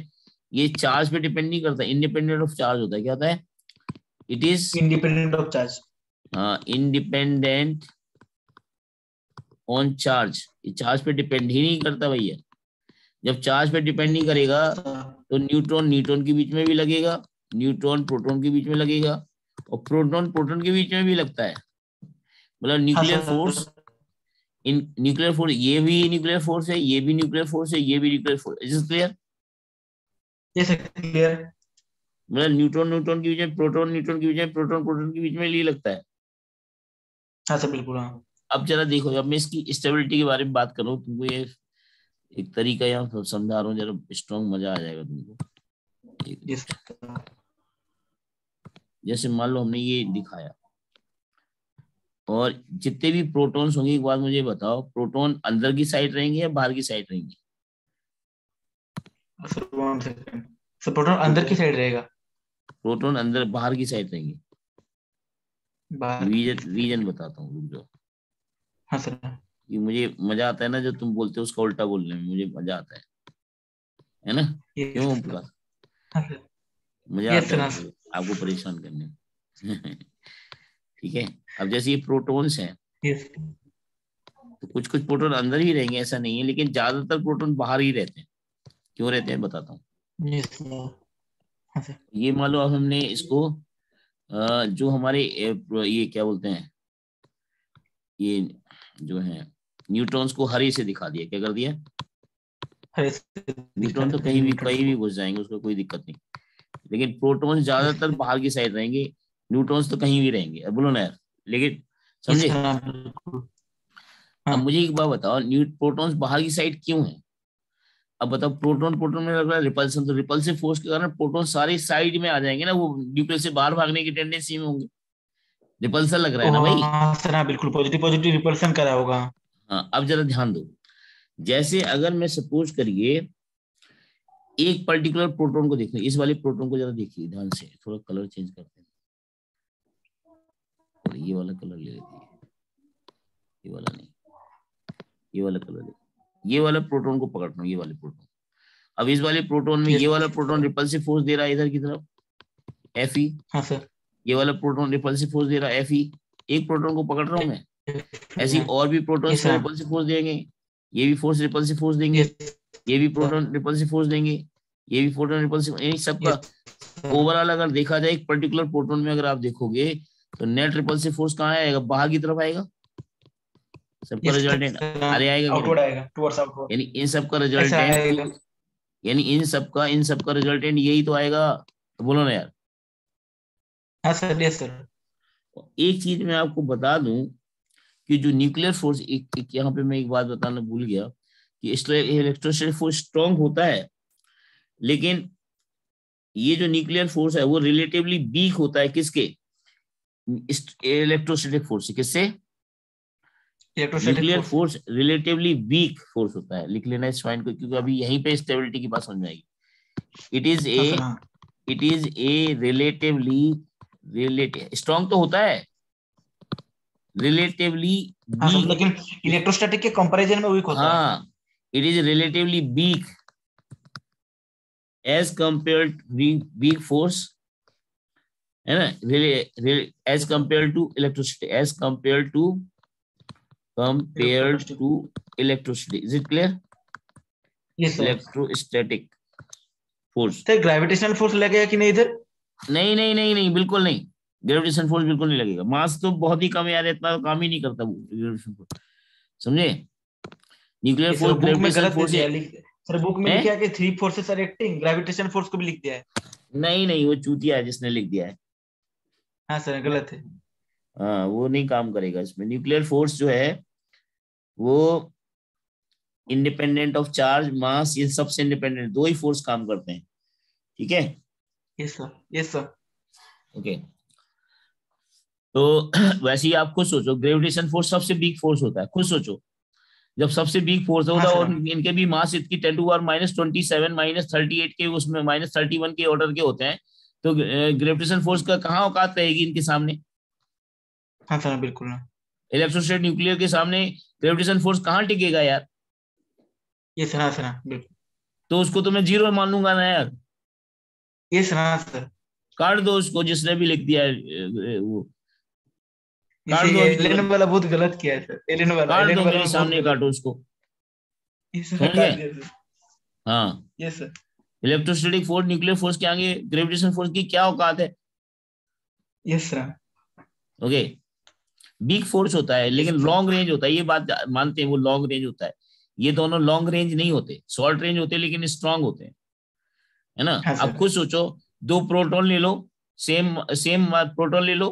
ये चार्ज पे डिपेंड नहीं करता, इंडिपेंडेंट ऑफ चार्ज होता है। क्या होता है? It is, independent of charge. हाँ, इंडिपेंडेंट ऑन चार्ज। ये चार्ज पे डिपेंड ही नहीं करता भैया। जब चार्ज पे डिपेंड नहीं यस करेगा, सर। तो न्यूट्रॉन न्यूट्रॉन के बीच में भी लगेगा, न्यूट्रॉन प्रोटॉन के बीच में लगेगा, और प्रोटॉन प्रोटॉन के बीच में भी लगता है। मतलब हाँ nuclear force, sir. In nuclear force, ये भी न्यूक्लियर फोर्स है, ये भी न्यूक्लियर फोर्स है, ये भी nuclear force. Is clear? Yes sir clear. मतलब न्यूट्रॉन न्यूट्रॉन के बीच में, प्रोटॉन न्यूट्रॉन के बीच में, प्रोटॉन प्रोटॉन के बीच में ये लगता है। हाँ सर बिल्कुल हाँ। अब जरा देखो, अब मैं इसकी स्टेबिलिटी के बारे में बात करूँ तुमको, ये एक तरीका यहाँ समझा रहा हूँ, जरा स्ट्रॉन्ग मजा आ जाएगा तुमको। एक यस मिनट। सर। जैसे मान लो हमने ये दिखाया, और जितने भी प्रोटॉन्स होंगे, एक बात मुझे बताओ, प्रोटॉन अंदर की साइड रहेंगे या बाहर की साइड रहेंगे? Sir 1 second. सर प्रोटॉन अंदर की प्रोटॉन, साइड रहेगा। प्रोटॉन अंदर बाहर की साइड रहेंगे। बाहर की रीजन रीजन साइड। बताता हूँ, रुक जाओ। हाँ सर। ये मुझे मजा आता है ना, जो तुम बोलते हो उसका उल्टा बोलने में मुझे मजा आता है ना? क्यों यस ओम सर। प्रकाश? हाँ सर। मजा यस आता सर है हाँ आपको, आपको परेशान करने में। ठीक है। अब जैसे ये प्रोटॉन्स हैं, यस। तो कुछ कुछ प्रोटॉन अंदर ही रहेंगे ऐसा नहीं है, लेकिन ज्यादातर प्रोटॉन बाहर ही रहते हैं। क्यों रहते हैं बताता हूँ। Yes sir. हाँ सर। ये मान लो अब हमने इसको, जो हमारे ये क्या बोलते हैं, ये जो है न्यूट्रॉन्स को हरे से दिखा दिया। क्या कर दिया? हरे से दिखा न्यूट्रॉन तो देते हैं न्यूट्रॉन्स कहीं भी को। घुस जाएंगे, उसको कोई दिक्कत नहीं। लेकिन प्रोटॉन्स यस ज्यादातर बाहर की साइड रहेंगे, न्यूट्रॉन्स तो कहीं भी रहेंगे। अब बोलो ना यार, लेकिन यस समझे? सर हाँ बिल्कुल। अब हाँ। मुझे एक बात बताओ, प्रोटॉन्स बाहर की साइड क्यों है? अब बताओ, प्रोटॉन प्रोटॉन में लग रहा है रिपल्सन, तो रिपल्सिव फोर्स के कारण प्रोटॉन सारी साइड में आ जाएंगे ना, वो न्यूक्लियस से बाहर भागने की टेंडेंसी में होंगे। रिपल्सन लग रहा है ओ ना भाई? हाँ सर हाँ बिल्कुल पॉजिटिव पॉजिटिव रिपल्सन करा होगा। हाँ, अब जरा ध्यान दो। जैसे अगर मैं सपोज करिए, एक पर्टिकुलर प्रोटॉन को देखो, इस वाले प्रोटॉन को जरा देखिए ध्यान से, थोड़ा कलर चेंज करते हैं, और ये वाला कलर ले लेते हैं, ये वाला नहीं, ये वाला कलर ले, ये वाला प्रोटॉन को पकड़ लो, ये वाले प्रोटॉन। अब इस वाले प्रोटॉन में ये यस वाला प्रोटॉन सर। रिपल्सिव फोर्स दे रहा है इधर की तरफ, Fe। हाँ सर। ये वाला प्रोटॉन रिपल्सिव फोर्स दे रहा है, Fe। एक प्रोटॉन को पकड़ रहा हूं मैं, ऐसी और भी प्रोटॉन्स यस को सर। रिपल्सिव फोर्स देंगे, ये भी फोर्स रिपल्सिव फोर्स देंगे, यस ये भी सर। प्रोटॉन रिपल्सिव फोर्स देंगे, ये भी प्रोटॉन रिपल्सिव, यानी सबका यस सर। ओवरऑल अगर देखा जाए, एक पर्टिकुलर प्रोटॉन में अगर आप देखोगे, तो नेट रिपल्सिव फोर्स कहाँ आएगा? बाहर की तरफ आएगा, सबका यस रिजल्टेंट सर। अरे आएगा कि नहीं? आउटवर्ड आएगा टुवर्ड्स आउटवर्ड। यानी इन सबका ऐसा रिजल्टेंट तो, आएगा। यानी इन सबका रिजल्टेंट यही तो आएगा। तो बोलो ना यार। हाँ सर यस सर। एक चीज मैं आपको बता दूं, कि जो न्यूक्लियर फोर्स, एक यहाँ पे मैं एक बात बताना भूल गया, कि इलेक्ट्रोस्टैटिक फोर्स स्ट्रांग होता है, लेकिन ये जो न्यूक्लियर फोर्स है वो रिलेटिवली वीक होता है। किसके? इलेक्ट्रोस्टैटिक फोर्स से। किससे? इलेक्ट्रोस्टैटिक न्यूक्लियर फोर्स है। फोर्स रिलेटिवली वीक फोर्स होता है, लिख लेना इस पॉइंट को, क्योंकि अभी यहीं पे स्टेबिलिटी की बात समझ में आएगी। इट इज हाँ ए सर हाँ। It is a relatively, relative strong तो होता है, रिलेटिवली हाँ सर वीक। लेकिन इलेक्ट्रोस्टैटिक के कंपैरिजन में वीक होता है। हाँ, it is relatively weak as compare weak force, है ना? As compare to electricity, as compare electrostatic. To electricity. Is it clear? Yes sir. Electrostatic force. Sir gravitational force लगेगा कि नहीं इधर? नहीं नहीं नहीं नहीं, बिल्कुल नहीं। ग्रेविटेशन फोर्स बिल्कुल नहीं लगेगा, मास तो बहुत ही कम है यार, इतना काम ही नहीं करता वो ग्रेविटेशन फोर्स, समझे? न्यूक्लियर ये सर फोर्स बुक में ग्रेविटेशन गलत दे फोर्स दिया से है सर बुक में है। लिखा है कि three forces are acting gravitation force को भी लिख दिया है। नहीं नहीं, वो चूतिया है जिसने लिख दिया है। हाँ सर गलत है। हाँ, वो नहीं काम करेगा इसमें। न्यूक्लियर फोर्स जो है, वो इंडिपेंडेंट ऑफ चार्ज, मास, ये सबसे इंडिपेंडेंट, दो ही फोर्स काम करते हैं, ठीक है। Yes sir, yes sir. Okay, तो वैसे ही आप खुद सोचो, ग्रेविटेशन फोर्स सबसे वीक फोर्स होता है, खुद सोचो, जब सबसे वीक फोर्स हाँ होता है सर, और इनके भी मास इतनी 10⁻27 -38 के उसमें -31 के ऑर्डर के होते हैं, तो ग्रेविटेशन फोर्स का कहाँ औकात रहेगी इनके सामने? हाँ सर, बिल्कुल ना। इलेक्ट्रोस्टैटिक न्यूक्लियर के सामने ग्रेविटेशन फोर्स कहाँ टिकेगा यार? यस सर, हाँ सर, हाँ, बिल्कुल। तो उसको तो मैं जीरो मान लूंगा ना यार। यस सर, हाँ सर। काट दो उसको, जिसने भी लिख दिया है वो इसे काट दो अभी एलियन तुरंत, वाला बहुत गलत किया है सर, काट एलियन दो, वाला मेरे में बहुत सामने गलत। काटो उसको, यस सर, समझ काट गए? दिया सर। हाँ, yes sir. Electrostatic force nuclear force के आगे ग्रेविटेशन फोर्स की क्या औकात है? Yes sir. Okay, weak force होता है यस लेकिन सर। लॉन्ग रेंज होता है, ये बात मानते हैं, वो लॉन्ग रेंज होता है। ये दोनों लॉन्ग रेंज नहीं होते, शॉर्ट रेंज होते हैं लेकिन स्ट्रांग होते हैं, है ना। हाँ अब सर। खुद सोचो, दो प्रोटॉन ले लो, सेम सेम प्रोटॉन ले लो,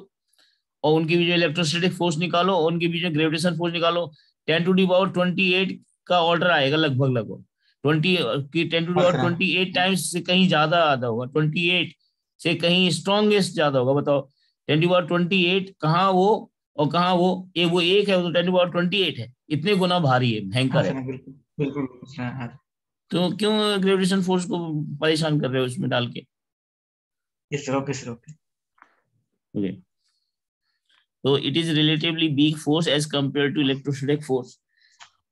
और उनके बीच में इलेक्ट्रोस्टैटिक फोर्स निकालो, और उनके बीच में ग्रेविटेशन फोर्स निकालो, 10⁻28 का ऑर्डर आएगा लगभग लगभग, 20 की हाँ सर, 10⁻28 टाइम्स से कहीं ज्यादा आधा होगा, 28 से कहीं स्ट्रॉन्गेस्ट ज्यादा होगा, बताओ 10⁻28 कहाँ वो, और कहाँ वो, वो एक है, वो तो 10⁻28 है, इतने गुना भारी है, हाँ भयंकर सर, है। बिल्कुल बिल्कुल बिल्कुल सर, हाँ। तो क्यों ग्रेविटेशन फोर्स को परेशान कर रहे हो उसमें डाल के? Yes sir, okay sir, okay. Okay, तो it is relatively weak force as compare to electrostatic force.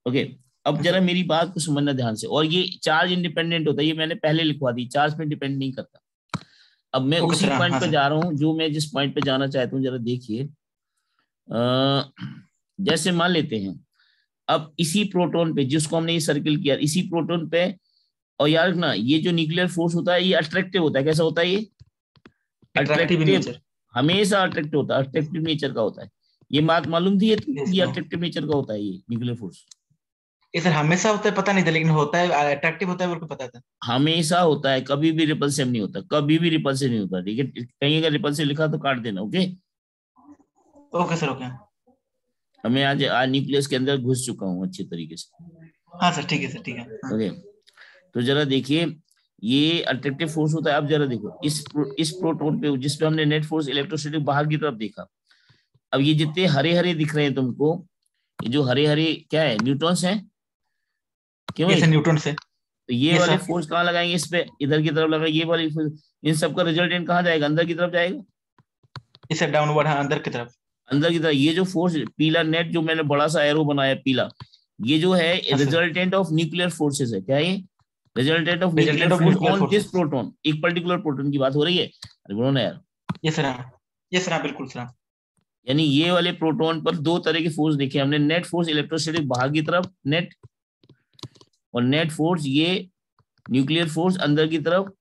Okay, अब हाँ जरा सर, मेरी बात को समझना ध्यान से, और ये चार्ज इंडिपेंडेंट होता है, ये मैंने पहले लिखवा दी, चार्ज पे डिपेंड नहीं करता। अब मैं ओके उसी सर, हाँ पॉइंट हाँ पे सर। जा रहा हूँ जो मैं जिस पॉइंट पे जाना चाहता हूँ, जरा देखिए। जैसे मान लेते हैं, अब इसी प्रोटॉन पे जिसको हमने ये सर्किल किया, इसी प्रोटॉन पे, और यार ना, ये जो न्यूक्लियर फोर्स होता है ये अट्रैक्टिव होता है, कैसा होता है ये? Attractive in attractive, nature. हमेशा अट्रैक्टिव होता है, अट्रैक्टिव नेचर का होता है। ये बात मालूम थी ये तुमको, यस ये सर। अट्रैक्टिव नेचर का होता है ये न्यूक्लियर फोर्स? ये सर हमेशा होता है पता नहीं था, लेकिन होता है, अट्रैक्टिव होता है बोल के पता था। हमेशा होता है, कभी भी रिपल्सिव नहीं होता, कभी भी रिपल्सिव नहीं होता, ठीक है। कहीं अगर रिपल्सिव लिखा तो काट देना, ओके। Okay sir, okay. अब मैं आज आज न्यूक्लियस के अंदर घुस चुका हूँ अच्छे तरीके से, हाँ सर, ठीक है सर, ठीक है, हाँ। ओके। तो जरा देखिए, ये अट्रैक्टिव फोर्स होता है। अब जरा देखो, इस प्रोटोन पे जिसपे हमने नेट फोर्स इलेक्ट्रोस्टैटिक बाहर की तरफ देखा, अब ये जितने हरे हरे दिख रहे हैं तुमको, ये जो हरे हरे क्या है, न्यूट्रॉन्स हैं, क्यों ये भाई? सर न्यूटन से। तो ये ये वाले सर। फोर्स कहाँ लगाएंगे इस पे, इधर की तरफ लगाएंगे, ये वाली इन सबका रिजल्टेंट कहाँ जाएगा, अंदर की तरफ जाएगा, ये सर डाउनवर्ड, हाँ, अंदर की तरफ। अंदर की तरफ। ये जो फोर्स पीला नेट जो मैंने बड़ा सा एरो बनाया पीला, ये जो है हाँ sir. Resultant of nuclear forces है, क्या है ये? Resultant of nuclear resultant of force nuclear on this forces. Proton, एक पर्टिकुलर प्रोटॉन की बात हो रही है, अरे बोलो ना यार। ये सर, हाँ। ये सर, हाँ, बिल्कुल सर, हाँ। यानी ये वाले प्रोटॉन पर दो तरह के फोर्स देखे हमने, नेट फोर्स इलेक्ट्रोस्टैटिक बाहर की तरफ नेट, और नेट फोर्स ये न्यूक्लियर फोर्स अंदर की तरफ,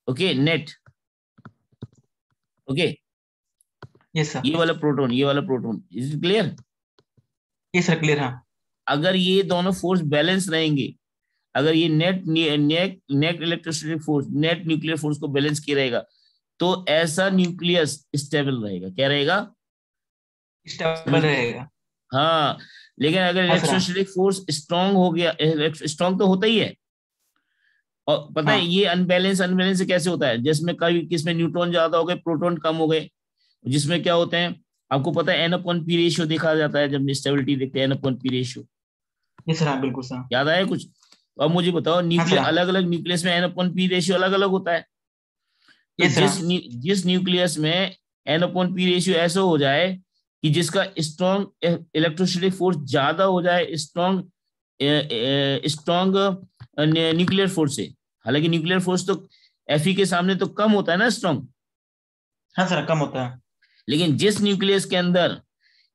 ओके नेट, ओके। ये सर। ये वाला प्रोटॉन, इज इट क्लियर? ये सर क्लियर, हाँ। अगर ये दोनों फोर्स बैलेंस रहेंगे, अगर ये net net net electrostatic force net nuclear force को बैलेंस किया रहेगा, तो ऐसा न्यूक्लियस स्टेबल रहेगा, क्या रहेगा? स्टेबल समझ गए? रहेगा। हाँ, लेकिन अगर हाँ सर, हाँ। इलेक्ट्रोस्टैटिक फोर्स स्ट्रांग हो गया, स्ट्रांग तो होता ही है, और पता है हाँ। ये अनबैलेंस, अनबैलेंस कैसे होता है, जिसमें कभी किसमें न्यूट्रॉन ज्यादा हो गए, प्रोटॉन कम हो गए, जिसमें क्या होते हैं, आपको पता है N/P रेशियो देखा जाता है, जब स्टेबिलिटी देखते हैं N/P रेशियो, ये सर, हाँ, बिल्कुल सर। याद आया कुछ? तो अब मुझे बताओ, हाँ सर, न्यूक्लियर हाँ। अलग अलग न्यूक्लियस में N/P रेशियो अलग अलग होता है, तो ये सर, हाँ। जिस न्यूक्लियस में N/P रेशियो ऐसा हो जाए कि जिसका स्ट्रॉन्ग इलेक्ट्रोस्टैटिक फोर्स ज्यादा हो जाए स्ट्रॉन्ग स्ट्रॉन्ग न्यूक्लियर फोर्स से, हालांकि न्यूक्लियर फोर्स तो Fe के सामने तो कम होता है ना स्ट्रॉन्ग, हाँ सर, कम होता है। लेकिन जिस न्यूक्लियस के अंदर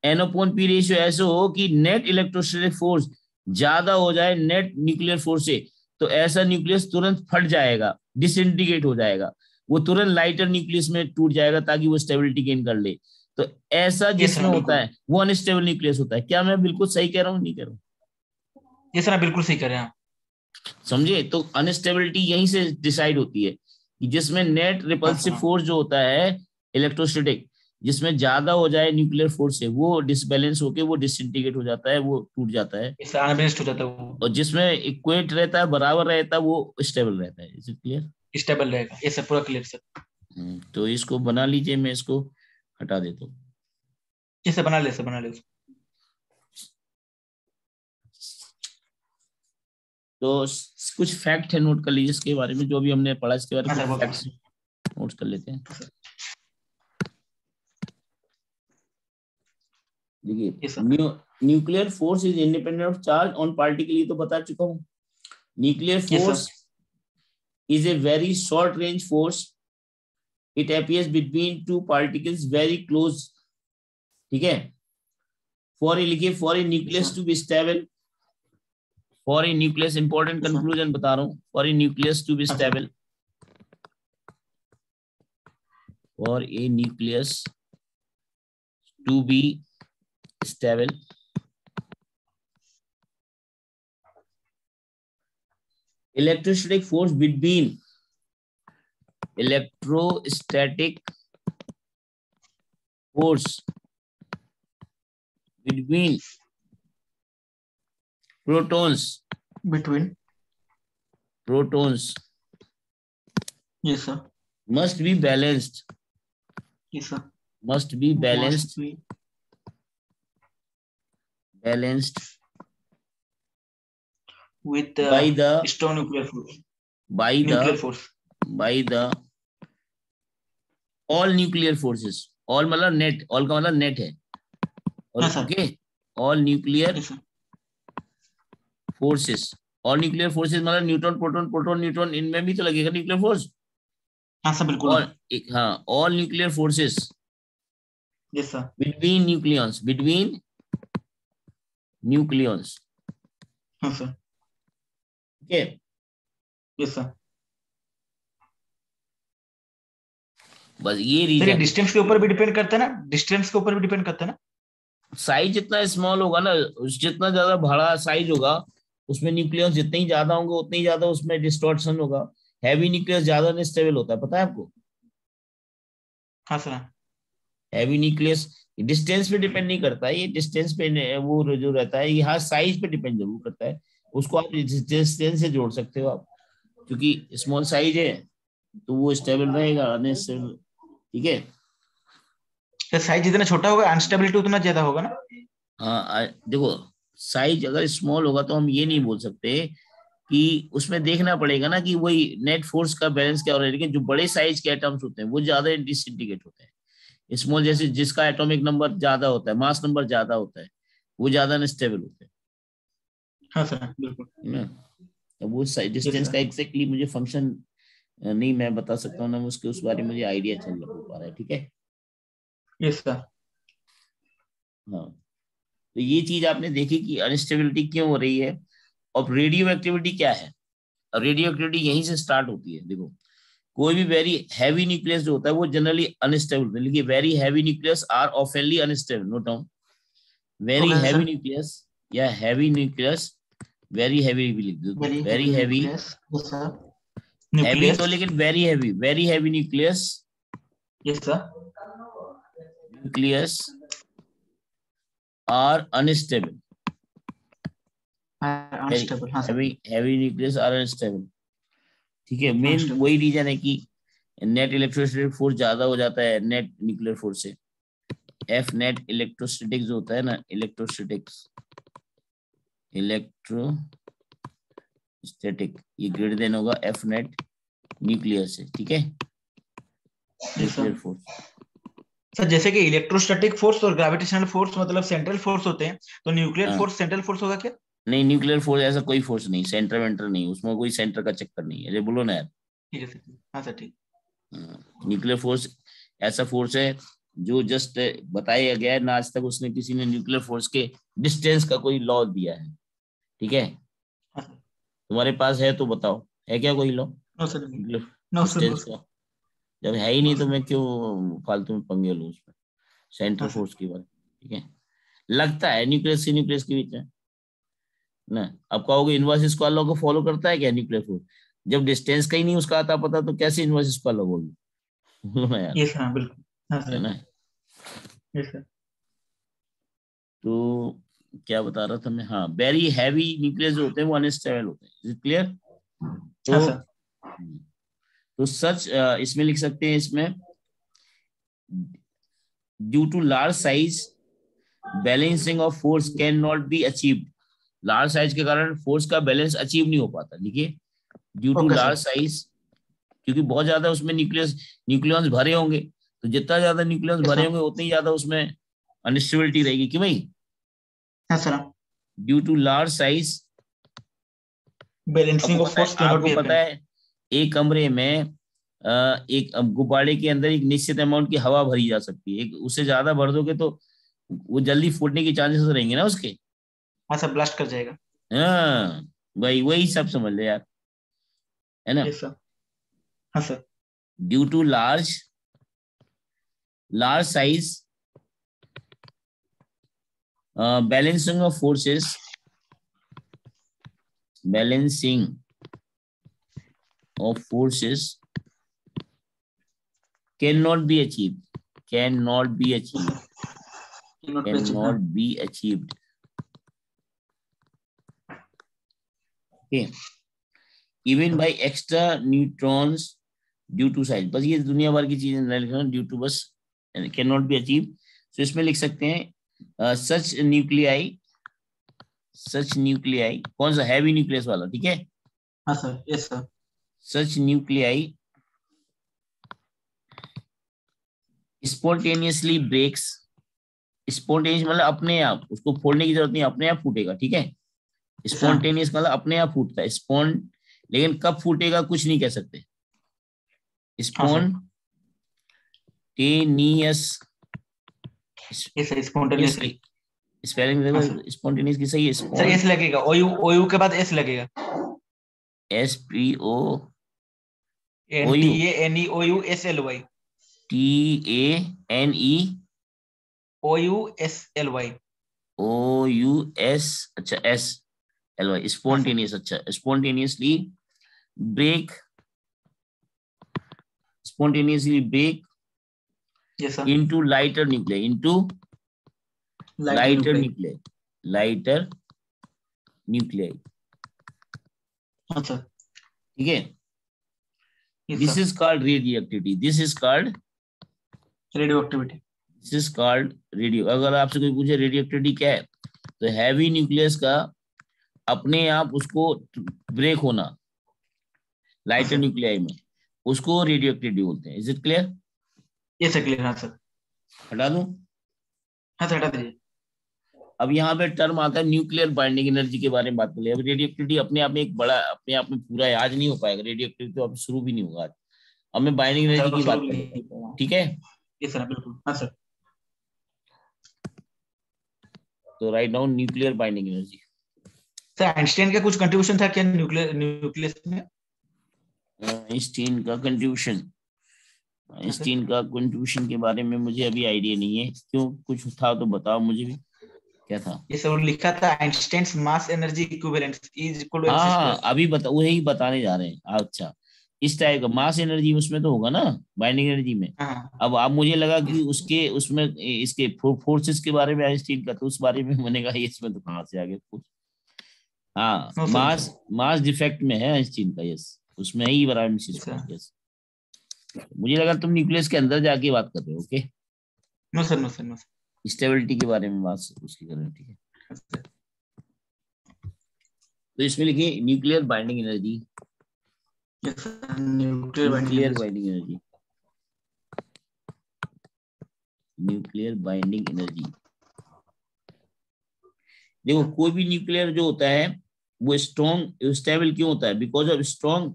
N/P रेशियो ऐसे हो कि नेट इलेक्ट्रोस्टैटिक फोर्स ज्यादा हो जाए नेट न्यूक्लियर फोर्स से, तो ऐसा न्यूक्लियस तुरंत फट जाएगा, डिसइंटीग्रेट हो जाएगा, वो तुरंत लाइटर न्यूक्लियस में टूट जाएगा ताकि वो स्टेबिलिटी गेन कर ले। तो ऐसा ये सर, जिसमें हाँ, होता बिल्कुल। है वो अनस्टेबल न्यूक्लियस होता है। क्या मैं बिल्कुल सही कह रहा हूँ, नहीं कह रहा हूँ? ये सर, हाँ, बिल्कुल सही कर रहे हैं आप। समझे? तो अनस्टेबिलिटी यहीं से डिसाइड होती है कि जिसमें नेट हाँ सर, रिपल्सिव हाँ। फोर्स जो होता है इलेक्ट्रोस्टैटिक, जिसमें ज्यादा हो जाए न्यूक्लियर फोर्स से वो डिसबैलेंस होके वो डिसइंटीग्रेट हो जाता है, वो टूट जाता है। इससे अनबैलेंस्ड हो जाता है वो, और जिसमें इक्वेट रहता है, बराबर रहता है, वो स्टेबल रहता है। Is it clear? स्टेबल रहेगा। ये सब पूरा क्लियर सर। तो इसको बना लीजिए, मैं इसको हटा देता हूँ। जैसे बना ले सर, बना ले उसको। तो कुछ फैक्ट है, नोट कर लीजिए इसके बारे में, जो भी हमने पढ़ा इसके बारे हाँ में सर, कुछ वो फैक्ट्स नोट कर लेते हैं। ये देखिए, sir. Nuclear force is independent of charge on particle, ये तो बता चुका हूँ। न्यूक्लियर ये sir. Force is a very short range force. It appears between two particles very close. ठीक है? For a लिखिए, for a nucleus to be stable, for a nucleus, important conclusion बता रहा हूँ, for a nucleus to be stable, for a nucleus to be stable, electrostatic force between electrostatic force between protons between. ये sir. must be balanced, ये sir. must be balanced with by the strong nuclear force. by nuclear the force. by the all nuclear forces, all मतलब net, all का मतलब net है, और हाँ sir. Okay, all nuclear ये sir. forces, all nuclear forces मतलब neutron proton proton neutron, इनमें भी तो लगेगा न्यूक्लियर फोर्स। हाँ सर, बिल्कुल। और एक, हाँ, all nuclear forces ये सर। between nucleons, हाँ सर। ओके। ये सर। बस ये सर, ये रीजन, डिस्टेंस के ऊपर भी डिपेंड करता है ना, डिस्टेंस के ऊपर भी डिपेंड करता है ना। साइज जितना स्मॉल होगा ना, जितना ज्यादा बड़ा साइज होगा, उसमें न्यूक्लियस जितने ही ज्यादा होंगे उतनी ही ज्यादा उसमें डिस्टॉर्शन होगा। हैवी न्यूक्लियस ज्यादा अनस्टेबल होता है, पता है आपको? हाँ सर। हैवी न्यूक्लियस डिस्टेंस पे डिपेंड नहीं करता है, ये डिस्टेंस पे वो जो रहता है, ये हाँ साइज पे डिपेंड जरूर करता है। उसको आप डिस्टेंस से जोड़ सकते हो आप, क्योंकि स्मॉल साइज है तो वो स्टेबल रहेगा, अनस्टेबल। ठीक है? तो साइज जितना छोटा होगा अनस्टेबिलिटी उतना ज्यादा होगा ना। हाँ, देखो, साइज अगर स्मॉल होगा तो हम ये नहीं बोल सकते कि उसमें देखना पड़ेगा ना कि वही नेट फोर्स का बैलेंस क्या हो रहा है, लेकिन जो बड़े साइज के एटम्स होते हैं वो ज्यादा डिसइंटीग्रेट होते हैं। स्मॉल जैसे जिसका एटॉमिक नंबर ज्यादा होता है, मास नंबर ज्यादा होता है, वो ज्यादा अनस्टेबल होते हाँ सर, बिल्कुल। हैं ना। तो वो यस डिस्टेंस का सर। एग्जैक्टली मुझे फंक्शन नहीं मैं बता सकता हूँ ना, उसके उस बारे में मुझे आइडिया चल रहा हो पा रहा है। ठीक है? Yes sir. हाँ, तो ये चीज आपने देखी कि अनस्टेबिलिटी क्यों हो रही है। और रेडियो एक्टिविटी क्या है? रेडियो एक्टिविटी यहीं से स्टार्ट होती है। देखो, कोई भी वेरी हैवी न्यूक्लियस जो होता है वो जनरली अनस्टेबल, लेकिन very heavy nucleus are oftenly unstable. Note down, very okay heavy sir. Nucleus या हैवी न्यूक्लियस, वेरी हैवी भी लिख दो, very very heavy heavy, nucleus. Yes sir. Heavy तो न्यूक्लियस। लेकिन very heavy nucleus, yes sir. Nucleus are unstable, very unstable. हाँ sir. Heavy heavy nucleus are unstable. ठीक है? Main unstable. वही reason है कि नेट इलेक्ट्रोस्टैटिक फोर्स ज्यादा हो जाता है नेट न्यूक्लियर फोर्स से। एफ नेट इलेक्ट्रोस्टैटिक जो होता है ना, इलेक्ट्रोस्टैटिक, ये ग्रेटर देन होगा एफ नेट न्यूक्लियर से। ठीक है? Yes nuclear sir. Force, sir, जैसे कि इलेक्ट्रोस्टैटिक फोर्स और ग्रेविटेशनल फोर्स मतलब सेंट्रल फोर्स होते हैं, तो न्यूक्लियर हाँ, फोर्स सेंट्रल फोर्स होगा क्या। नहीं, न्यूक्लियर फोर्स ऐसा कोई फोर्स नहीं, सेंटर वेंटर नहीं, उसमें कोई सेंटर का चक्कर नहीं है। अरे बोलो ना यार। ठीक है सर। हाँ सर, ठीक। न्यूक्लियर फोर्स ऐसा फोर्स है जो जस्ट बताया गया है ना, आज तक उसने किसी ने न्यूक्लियर फोर्स के डिस्टेंस का कोई लॉ दिया है। ठीक है? हाँ सर। तुम्हारे पास है तो बताओ, है क्या कोई law no sir. No sir. No distance sir. का? जब है ही नो नहीं तो सर। मैं क्यों फालतू में पंगे लूं उसमें, सेंटर हाँ सर। फोर्स की बात। ठीक है? लगता है न्यूक्लियस से न्यूक्लियस के बीच है ना। अब कहोगे इनवर्स स्क्वायर लॉ को फॉलो करता है क्या न्यूक्लियर फोर्स? जब डिस्टेंस का ही नहीं उसका आता पता तो कैसे इनवर्स स्क्वायर लॉ बोलोगे? बोलो ना यार। यस हाँ, बिल्कुल। हाँ है सर। ना? Yes sir. तो क्या बता रहा था मैं, हाँ, वेरी हैवी न्यूक्लियस जो होते हैं वो अनस्टेबल होते हैं, इज इट क्लियर? हाँ तो सर। सच इसमें लिख सकते हैं, इसमें due to large size balancing of force can not be achieved. Large size के कारण फोर्स का बैलेंस अचीव नहीं हो पाता, देखिए, due to okay large sir. Size, क्योंकि बहुत ज्यादा उसमें न्यूक्लियस भरे होंगे, तो जितना ज्यादा न्यूक्लियस यस भरे सर। होंगे उतनी ज्यादा उसमें अनस्टेबिलिटी रहेगी कि भाई, हाँ sir. Due to large size. Balancing of force can not आपको बी पता हैपेंड। है एक कमरे में एक गुब्बारे के अंदर एक निश्चित अमाउंट की हवा भरी जा सकती है, एक उससे ज्यादा भर दोगे तो वो जल्दी फूटने के चांसेस रहेंगे ना उसके। हाँ सर, ब्लास्ट कर जाएगा। हाँ भाई, वही सब समझ ले यार, है ना? Yes sir. हाँ sir. Due to large large size balancing of forces, balancing of forces can not be achieve, can not be yes achieve, sir. Can not be can achieve. हाँ। Not be achieved. Okay, even by extra neutrons due to size, बस ये दुनिया भर की चीजें नहीं लिखना, due to बस, कैन नॉट बी अचीव। तो इसमें लिख सकते हैं सच न्यूक्लियाई, सच न्यूक्लियाई कौन सा, हैवी न्यूक्लियस वाला, ठीक है, हाँ सर। Yes sir. Such nuclei spontaneously breaks, spontaneous मतलब अपने आप, उसको फोड़ने की जरूरत नहीं, अपने आप फूटेगा, ठीक है। Yes sir. स्पॉन्टेनियस मतलब अपने आप फूटता है, लेकिन कब फूटेगा कुछ नहीं कह सकते। हाँ sir. Spontaneous, yes sir, spontaneously. Spelling हाँ देखो, सर। स्पॉन्टेनियस की सही है, सर स्पॉन, एस लगेगा, ओयू ओयू के बाद एस लगेगा। SPO N T OU A N E O U S L Y. TANE O U S L Y. OUS, अच्छा SLY, हाँ सर। स्पॉन्टेनियस, अच्छा, spontaneously break, spontaneously break yes sir. into lighter nuclei, into lighter lighter nuclei. nuclei, lighter nuclei, हाँ sir. ठीक है। Yes This sir. is called radioactivity, this is called, radioactivity. this is called radio. अगर आपसे कोई पूछे radioactivity क्या है, तो हैवी न्यूक्लियस का अपने आप उसको ब्रेक होना हाँ लाइटर सर। न्यूक्लियाई में, उसको रेडियोएक्टिविटी बोलते हैं। Is it clear? Yes sir, clear. हाँ सर। हटा दूं? हाँ सर, हटा दीजिए। अब यहाँ पे टर्म आता है न्यूक्लियर बाइंडिंग एनर्जी के बारे में बात कर ले। अब रेडियोएक्टिविटी अपने आप में एक बड़ा, अपने आप में पूरा है, आज नहीं हो पाएगा रेडियोएक्टिविटी, तो अब शुरू भी नहीं होगा आज। अब मैं बाइंडिंग हाँ सर, एनर्जी अब की शुरू बात कर लेता नहीं हूँ, होगा। ठीक है। यस सर, बिल्कुल। हाँ सर। तो write down nuclear binding energy. Sir Einstein का कुछ कंट्रीब्यूशन था क्या न्यूक्लियस में? आइंस्टीन का कंट्रीब्यूशन, हाँ सर। आइंस्टीन का कंट्रीब्यूशन के बारे में मुझे अभी आइडिया नहीं है, क्यों, कुछ था तो बताओ मुझे भी, क्या था? ये सब लिखा था, Einstein's mass energy equivalent is equal to हाँ एमसी हाँ, स्क्वायर। अभी वही बताने जा रहे हैं, अच्छा, इस टाइप का मास एनर्जी उसमें तो होगा ना, बाइंडिंग एनर्जी में। हाँ। अब मुझे लगा कि यस। उसके उसमें इसके फोर्सेस के बारे में आइंस्टीन का, तो उस बारे में मैंने कहा ये इसमें तो कहाँ से आ गया कुछ। हाँ, नो सर, नो मास सर। मास डिफेक्ट में है आइंस्टीन का, यस, उसमें ही बराबर में यस सर। यस। मुझे लगा तुम न्यूक्लियस के अंदर जाके बात कर रहे हो, okay, no sir, no sir, no stability के बारे में बात उसकी कर रहे हो, ठीक है। सर। तो इसमें लिखिए nuclear binding energy, yes sir, nuclear binding nuclear energy. Binding energy, nuclear binding energy. देखो, कोई भी न्यूक्लियर जो होता है वो स्ट्रॉन्ग स्टेबल क्यों होता है? Because of strong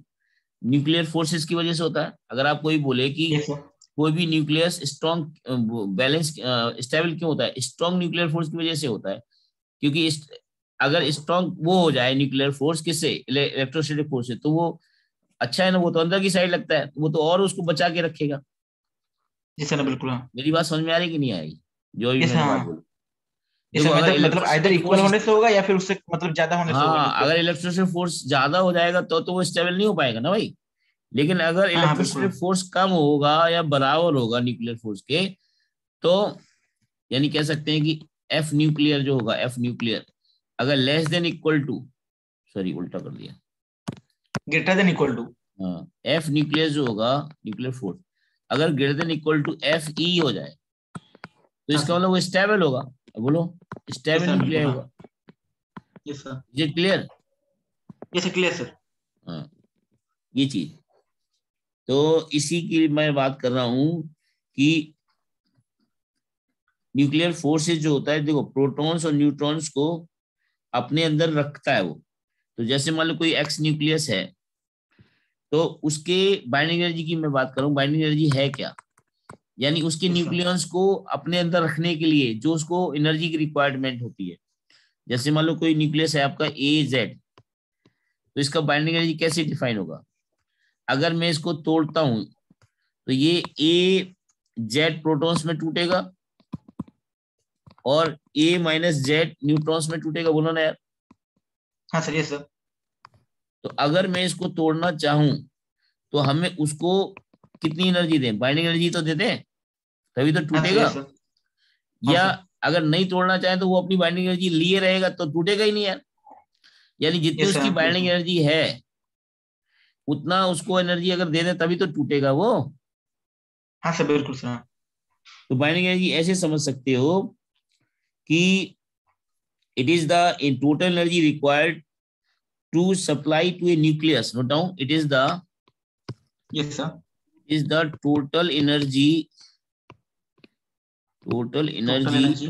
nuclear forces की वजह से होता है। अगर आप कोई बोले कि यस सर। कोई भी न्यूक्लियस स्ट्रॉन्ग बैलेंस स्टेबल क्यों होता है, स्ट्रॉन्ग न्यूक्लियर फोर्स की वजह से होता है, क्योंकि अगर स्ट्रॉन्ग वो हो जाए न्यूक्लियर फोर्स किससे, इलेक्ट्रोस्टैटिक फोर्स से, तो वो अच्छा है ना, वो तो अंदर की साइड लगता है, तो वो तो और उसको बचा के रखेगा। यस सर, बिल्कुल। हाँ। मेरी बात समझ में आ रही कि नहीं आई, जो भी यस मैंने बात हाँ। बोली? यस देखो, सर, अगर मतलब आइदर इलेक्ट्रोस्टैटिक इक्वल होने फोर्स, से होगा या फिर उससे मतलब ज्यादा होने से होगा हाँ, न्यूक्लियर अगर फोर्स। इलेक्ट्रोस्टैटिक फोर्स ज्यादा हो जाएगा तो वो स्टेबल नहीं हो पाएगा ना भाई। लेकिन अगर हाँ हाँ, बिल्कुल। इलेक्ट्रोस्टैटिक फोर्स कम होगा या बराबर होगा न्यूक्लियर फोर्स के, तो यानी कह सकते हैं कि एफ न्यूक्लियर जो होगा, एफ न्यूक्लियर अगर less than equal to, sorry उल्टा कर दिया, ग्रेटर देन इक्वल टू, हाँ, एफ न्यूक्लियर जो होगा, न्यूक्लियर फोर्स अगर greater than equal to F E हो जाए तो हाँ इसका सर, मतलब वो स्टेबल होगा। बोलो यस स्टेबल सर, न्यूक्लियर बिल्कुल, हाँ, होगा। यस सर, ये clear? Yes sir, clear sir. हाँ, ये चीज, तो इसी की मैं बात कर रहा हूं कि न्यूक्लियर फोर्सेज जो होता है, देखो प्रोटॉन्स और न्यूट्रॉन्स को अपने अंदर रखता है वो। तो जैसे मान लो कोई एक्स न्यूक्लियस है, तो उसके बाइंडिंग एनर्जी की मैं बात करूं, बाइंडिंग एनर्जी है क्या, यानी उसके यस सर, न्यूक्लियंस को अपने अंदर रखने के लिए जो उसको एनर्जी की रिक्वायरमेंट होती है। जैसे मान लो कोई न्यूक्लियस है आपका ए जेड, तो इसका बाइंडिंग एनर्जी कैसे डिफाइन होगा? अगर मैं इसको तोड़ता हूं तो ये ए जेड प्रोटॉन्स में टूटेगा और ए माइनस जेड न्यूट्रॉन्स में टूटेगा, बोलो ना यार। हाँ सर, यस सर, तो अगर मैं इसको तोड़ना चाहूं तो हमें उसको कितनी एनर्जी दें, बाइंडिंग एनर्जी तो दे दें, तभी तो हाँ सर, टूटेगा। यस सर, हाँ या सर, अगर नहीं तोड़ना चाहे तो वो अपनी बाइंडिंग एनर्जी लिए रहेगा तो टूटेगा ही नहीं यार। यानी जितनी यस उसकी सर, बाइंडिंग बिल्कुल, एनर्जी है उतना उसको एनर्जी अगर दे दे तभी तो टूटेगा वो। हाँ सर, बिल्कुल सर, हाँ, तो बाइंडिंग एनर्जी ऐसे समझ सकते हो कि it is the total energy required to supply to a nucleus. Note down, it yes sir, is the total total energy energy,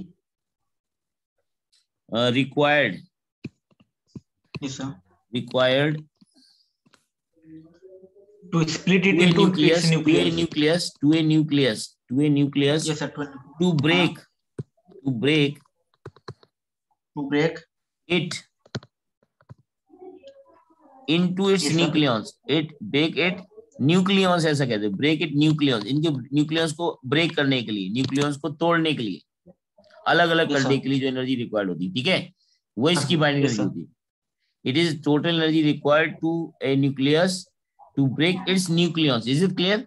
required yes sir, required to split to it a into its nucleus to a nucleus, nucleus to a nucleus to a nucleus yes sir, to हाँ, break to break, it into its yes sir, nucleons, it break it nucleons, ऐसा कहते हैं break it nucleons, इनके nucleons को break करने के लिए, nucleons को तोड़ने के लिए, अलग अलग यस करने सर, के लिए जो एनर्जी रिक्वायर्ड होती है, ठीक है, वो हाँ इसकी sir, binding yes energy sir, होती है। It is total energy required to a nucleus to break its nucleons. Is it clear?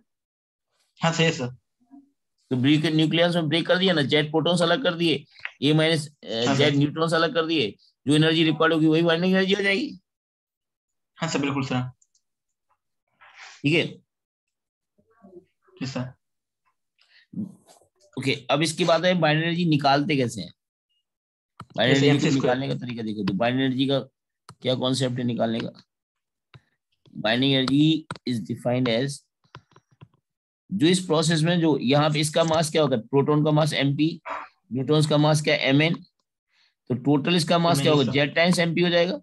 हाँ सर, यस सर, तो ब्रेक न्यूक्लियस में ब्रेक कर दिया ना, जेड प्रोटॉन्स अलग कर दिए, ए माइनस हाँ जेड सर, न्यूट्रॉन्स अलग कर दिए, जो एनर्जी रिक्वायर्ड होगी वही बाइंडिंग एनर्जी हो जाएगी। हाँ सर, बिल्कुल सर, ठीक है, यस सर, ओके। अब इसके बाद है बाइंडिंग एनर्जी निकालते कैसे हैं। बाइंडिंग यस एनर्जी एमसी को स्क्वायर, निकालने का तरीका देखो, तो बाइंडिंग एनर्जी का क्या कॉन्सेप्ट है निकालने का। Binding energy is defined as, जो इस प्रोसेस में जो यहाँ पे इसका मास क्या होता है, प्रोटॉन का मास mp, न्यूट्रॉन्स का मास क्या mn, तो टोटल इसका मास क्या होगा, yes sir, Z times mp हो जाएगा।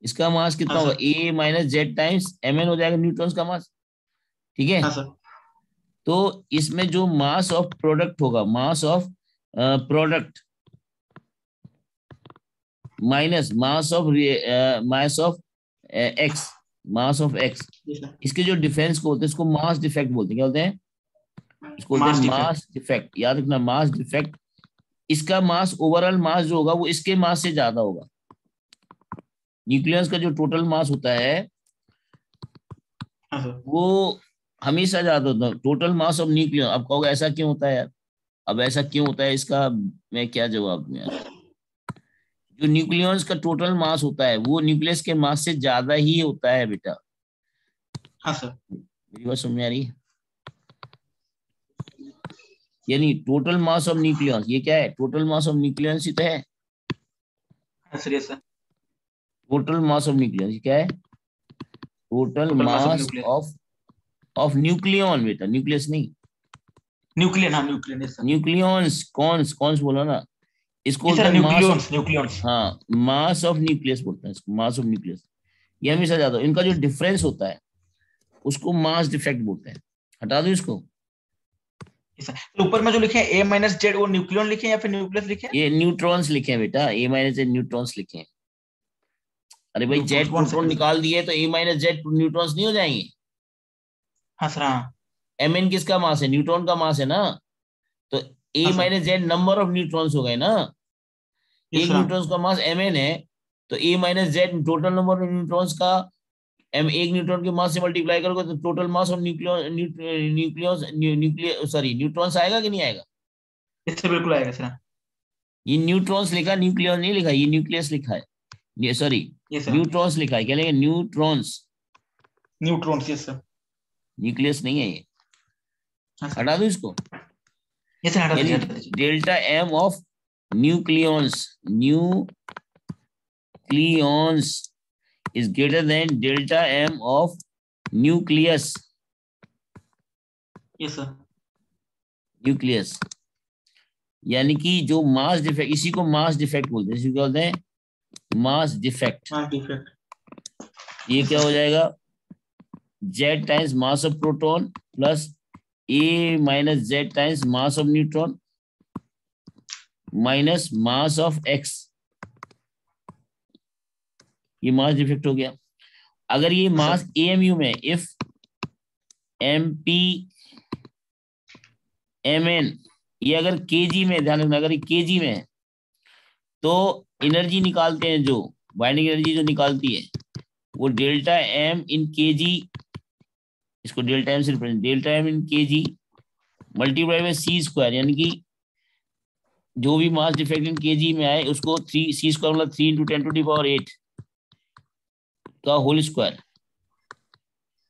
इसका मास हाँ कितना होगा, सर, ए माइनस जेड टाइम्स mn हो जाएगा न्यूट्रॉन्स का मास, ठीक है। हाँ सर, तो इसमें जो मास ऑफ प्रोडक्ट होगा, mass of product minus mass of x, mass of x, yes sir, इसके जो डिफरेंस को होते हैं इसको मास डिफेक्ट बोलते हैं। क्या बोलते हैं? इसको बोलते हैं मास डिफेक्ट, मास डिफेक्ट, याद रखना मास डिफेक्ट। इसका मास, ओवरऑल मास जो होगा वो इसके मास से ज्यादा होगा। न्यूक्लियस का जो टोटल मास होता है हाँ सर, वो हमेशा ज्यादा होता है, टोटल मास ऑफ न्यूक्लियस। अब कहोगे ऐसा क्यों होता है यार, अब ऐसा क्यों होता है, इसका मैं क्या जवाब दूं यार। जो न्यूक्लियस का टोटल मास होता है वो न्यूक्लियस के मास से ज्यादा ही होता है बेटा। हाँ सर, मेरी बात समझ में आ रही है? यानी टोटल मास ऑफ न्यूक्लियस, ये क्या है, टोटल मास ऑफ न्यूक्लियस ही तो है। हाँ सर, yes sir, total mass of nucleus क्या है, total total mass of mass nucleus, of nucleon बेटा, न्यूक्लियस नहीं, न्यूक्लियन, हाँ न्यूक्लियन, यस सर, न्यूक्लियंस, कौन कौन बोला ना, इसको यस बोलते सर, हैं मास ऑफ, न्यूक्लियंस, न्यूक्लियंस, हाँ मास ऑफ न्यूक्लियस बोलते हैं इसको, मास ऑफ न्यूक्लियस। ये हमेशा ज्यादा, इनका जो डिफरेंस होता है उसको मास डिफेक्ट बोलते हैं। हटा दो इसको, यस सर। तो ऊपर में जो लिखे हैं ए माइनस जेड, वो न्यूक्लियन लिखे हैं या फिर न्यूक्लियस लिखे हैं? ये न्यूट्रॉन्स लिखे हैं बेटा, ए माइनस जेड न्यूट्रॉन्स लिखे हैं। अरे भाई neutrons Z one proton second sir, निकाल दिए तो ए माइनस जेड न्यूट्रॉन्स नहीं हो जाएंगे। हाँ सर, हाँ, एम एन किसका मास है, न्यूट्रॉन का मास है ना, तो ए हाँ sir, minus Z number of neutrons हो गए ना। यस एक सर, न्यूट्रॉन्स का मास एम एन है, तो A minus Z total number of neutrons का एम, एक न्यूट्रॉन के मास से मल्टीप्लाई करोगे तो total mass of nucleus nucleus sorry neutrons आएगा कि नहीं आएगा। इससे बिल्कुल आएगा सर। ये न्यूट्रॉन्स लिखा, न्यूक्लियस नहीं लिखा, ये न्यूक्लियस लिखा है, ये सॉरी ये सर, न्यूट्रॉन्स लिखा है, क्या लिखा? Neutrons, neutrons, yes sir. Nucleus नहीं है ये। हाँ सर, हटा दो इसको। ये सर हटा यानी दीजिए, हटा दीजिए। Delta M of nucleons, nucleons is greater than delta m of nucleus, yes sir. Nucleus. यानी कि जो मास डिफेक्ट, इसी को मास डिफेक्ट बोलते हैं, इसी को बोलते हैं मास डिफेक्ट। हाँ, डिफेक्ट। ये क्या हो जाएगा? z times mass of proton plus a minus z times mass of neutron minus mass of x, ये मास डिफेक्ट हो गया। अगर ये मास AMU में, इफ MP MN, ये अगर kg में, ध्यान रखना, अगर ये kg में है तो एनर्जी निकालते हैं, जो बाइंडिंग एनर्जी जो निकालती है वो डेल्टा M इन kg, इसको डेल्टा M से represent, delta M in kg multiply by c², यानी कि जो भी मास डिफेक्ट इन kg में आए उसको 3 c² मतलब 3 × 10⁸ का होल स्क्वायर,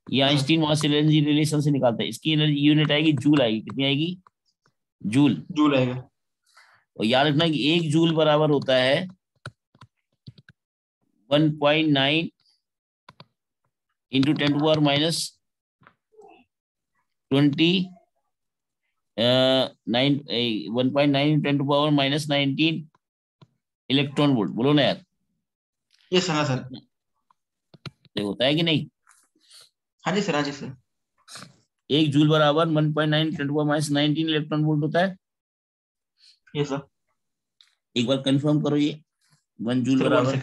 ये आइंस्टीन मास एनर्जी रिलेशन से निकालता है। इसकी एनर्जी यूनिट आएगी जूल, आएगी, कितनी आएगी? जूल। जूल आएगा। और याद रखना कि 1 जूल बराबर होता है 1.9 × 10⁻20 1.9 × 10⁻19 इलेक्ट्रॉन वोल्ट। बोलो ना यार, ये सर, सर ये होता है कि नहीं? हाँ जी सर, हाँ जी सर। 1 जूल बराबर 1.9 × 10⁻19 इलेक्ट्रॉन वोल्ट होता है। ये सर, एक बार कंफर्म करो, ये 1 जूल बराबर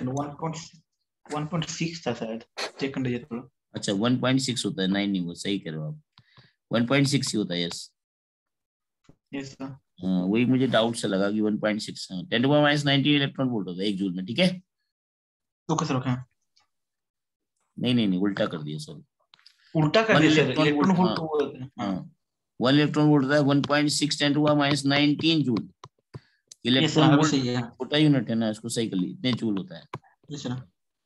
1.6 था शायद, चेक कर लीजिए थोड़ा। अच्छा 1.6 होता है, 9 नहीं, वो सही कह रहे हो आप, 1.6 ही होता है। Yes, yes sir. हाँ वही मुझे डाउट से लगा कि 1.6, 10⁻19 इलेक्ट्रॉन वोल्ट होता है 1 जूल में, ठीक है? Okay sir, okay. नहीं उल्टा कर दिया सर, उल्टा कर 1 दिया sir, electron electron volt, volt. हाँ 1 इलेक्ट्रॉन वोल्ट होता है 1.6 10⁻19 जूल। इलेक्ट्रॉन वोल्ट सही है। छोटा यूनिट है ना, इसको सही कर ली, इतने जूल होता है।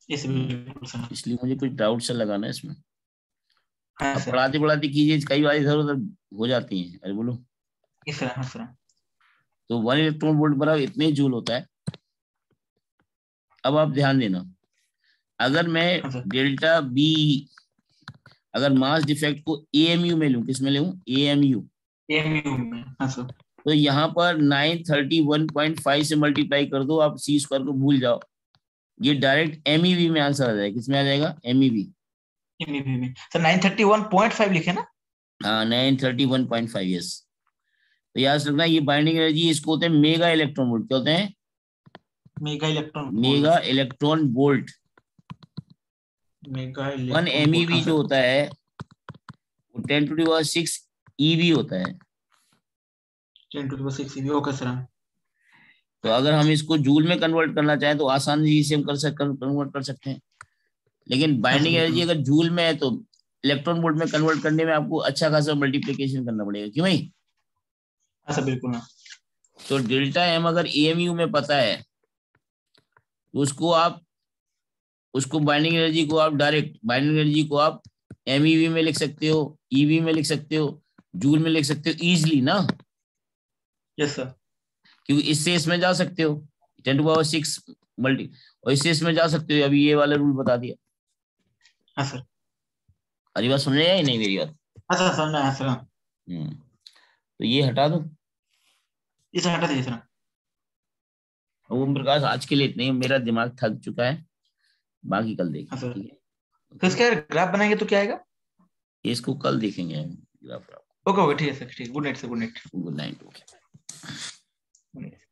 इसलिए मुझे कुछ डाउट से लगा ना इसमें। अब पढ़ाते पढ़ाते कीजिए, कई बार इधर उधर हो जाती है। अरे बोलो। तो 1 इलेक्ट्रॉन वोल्ट बराबर इतने जूल होता है। अब आप ध्यान देना, अगर मैं डेल्टा बी, अगर मास डिफेक्ट को AMU में लूं, किस में लूं? AMU में। हाँ सर। तो यहाँ पर 931.5 से मल्टीप्लाई कर दो, आप c² को भूल जाओ, ये डायरेक्ट MEV में आंसर आ जाएगा। किसमें आ जाएगा? MEV में। सर 931.5 लिखे ना? हाँ 931.5, यस। तो याद रखना, ये बाइंडिंग एनर्जी, इसको होते हैं मेगा इलेक्ट्रॉन वोल्ट। क्या होते हैं? Mega electron volt. 1 MEV जो होता है वो 10⁻6 EV होता है। 10⁻6 EV। Okay sir. तो अगर हम इसको जूल में कन्वर्ट करना चाहें तो आसानी से हम कन्वर्ट कर सकते हैं, लेकिन बाइंडिंग एनर्जी अगर जूल में है तो इलेक्ट्रॉन वोल्ट में कन्वर्ट करने में आपको अच्छा खासा मल्टीप्लिकेशन करना पड़ेगा, क्यों भाई? हाँ सर, बिल्कुल ना। तो डेल्टा M अगर AMU में पता है तो उसको बाइंडिंग एनर्जी को आप डायरेक्ट, बाइंडिंग एनर्जी को आप MEV में लिख सकते हो, EV में लिख सकते हो, जूल में लिख सकते हो इजीली ना। Yes sir. क्योंकि इससे इसमें जा सकते हो 10⁻6 मल्टी, और इससे इसमें जा सकते हो। अभी ये वाला रूल बता दिया। हाँ सर। अरे बात सुन रहे हैं या नहीं मेरी बात? हाँ सर, समझा। हाँ सर। तो ये हटा दो, इसे हटा दीजिए सर। ओम प्रकाश आज के लिए इतने ही, मेरा दिमाग थक चुका है, बाकी कल देखेंगे। हाँ ठीक है। तो इसका ग्राफ बनाएंगे तो क्या आएगा? इसको कल देखेंगे ग्राफ। ओके ठीक है सर, ठीक। Good night sir, good night. Good night. Good night.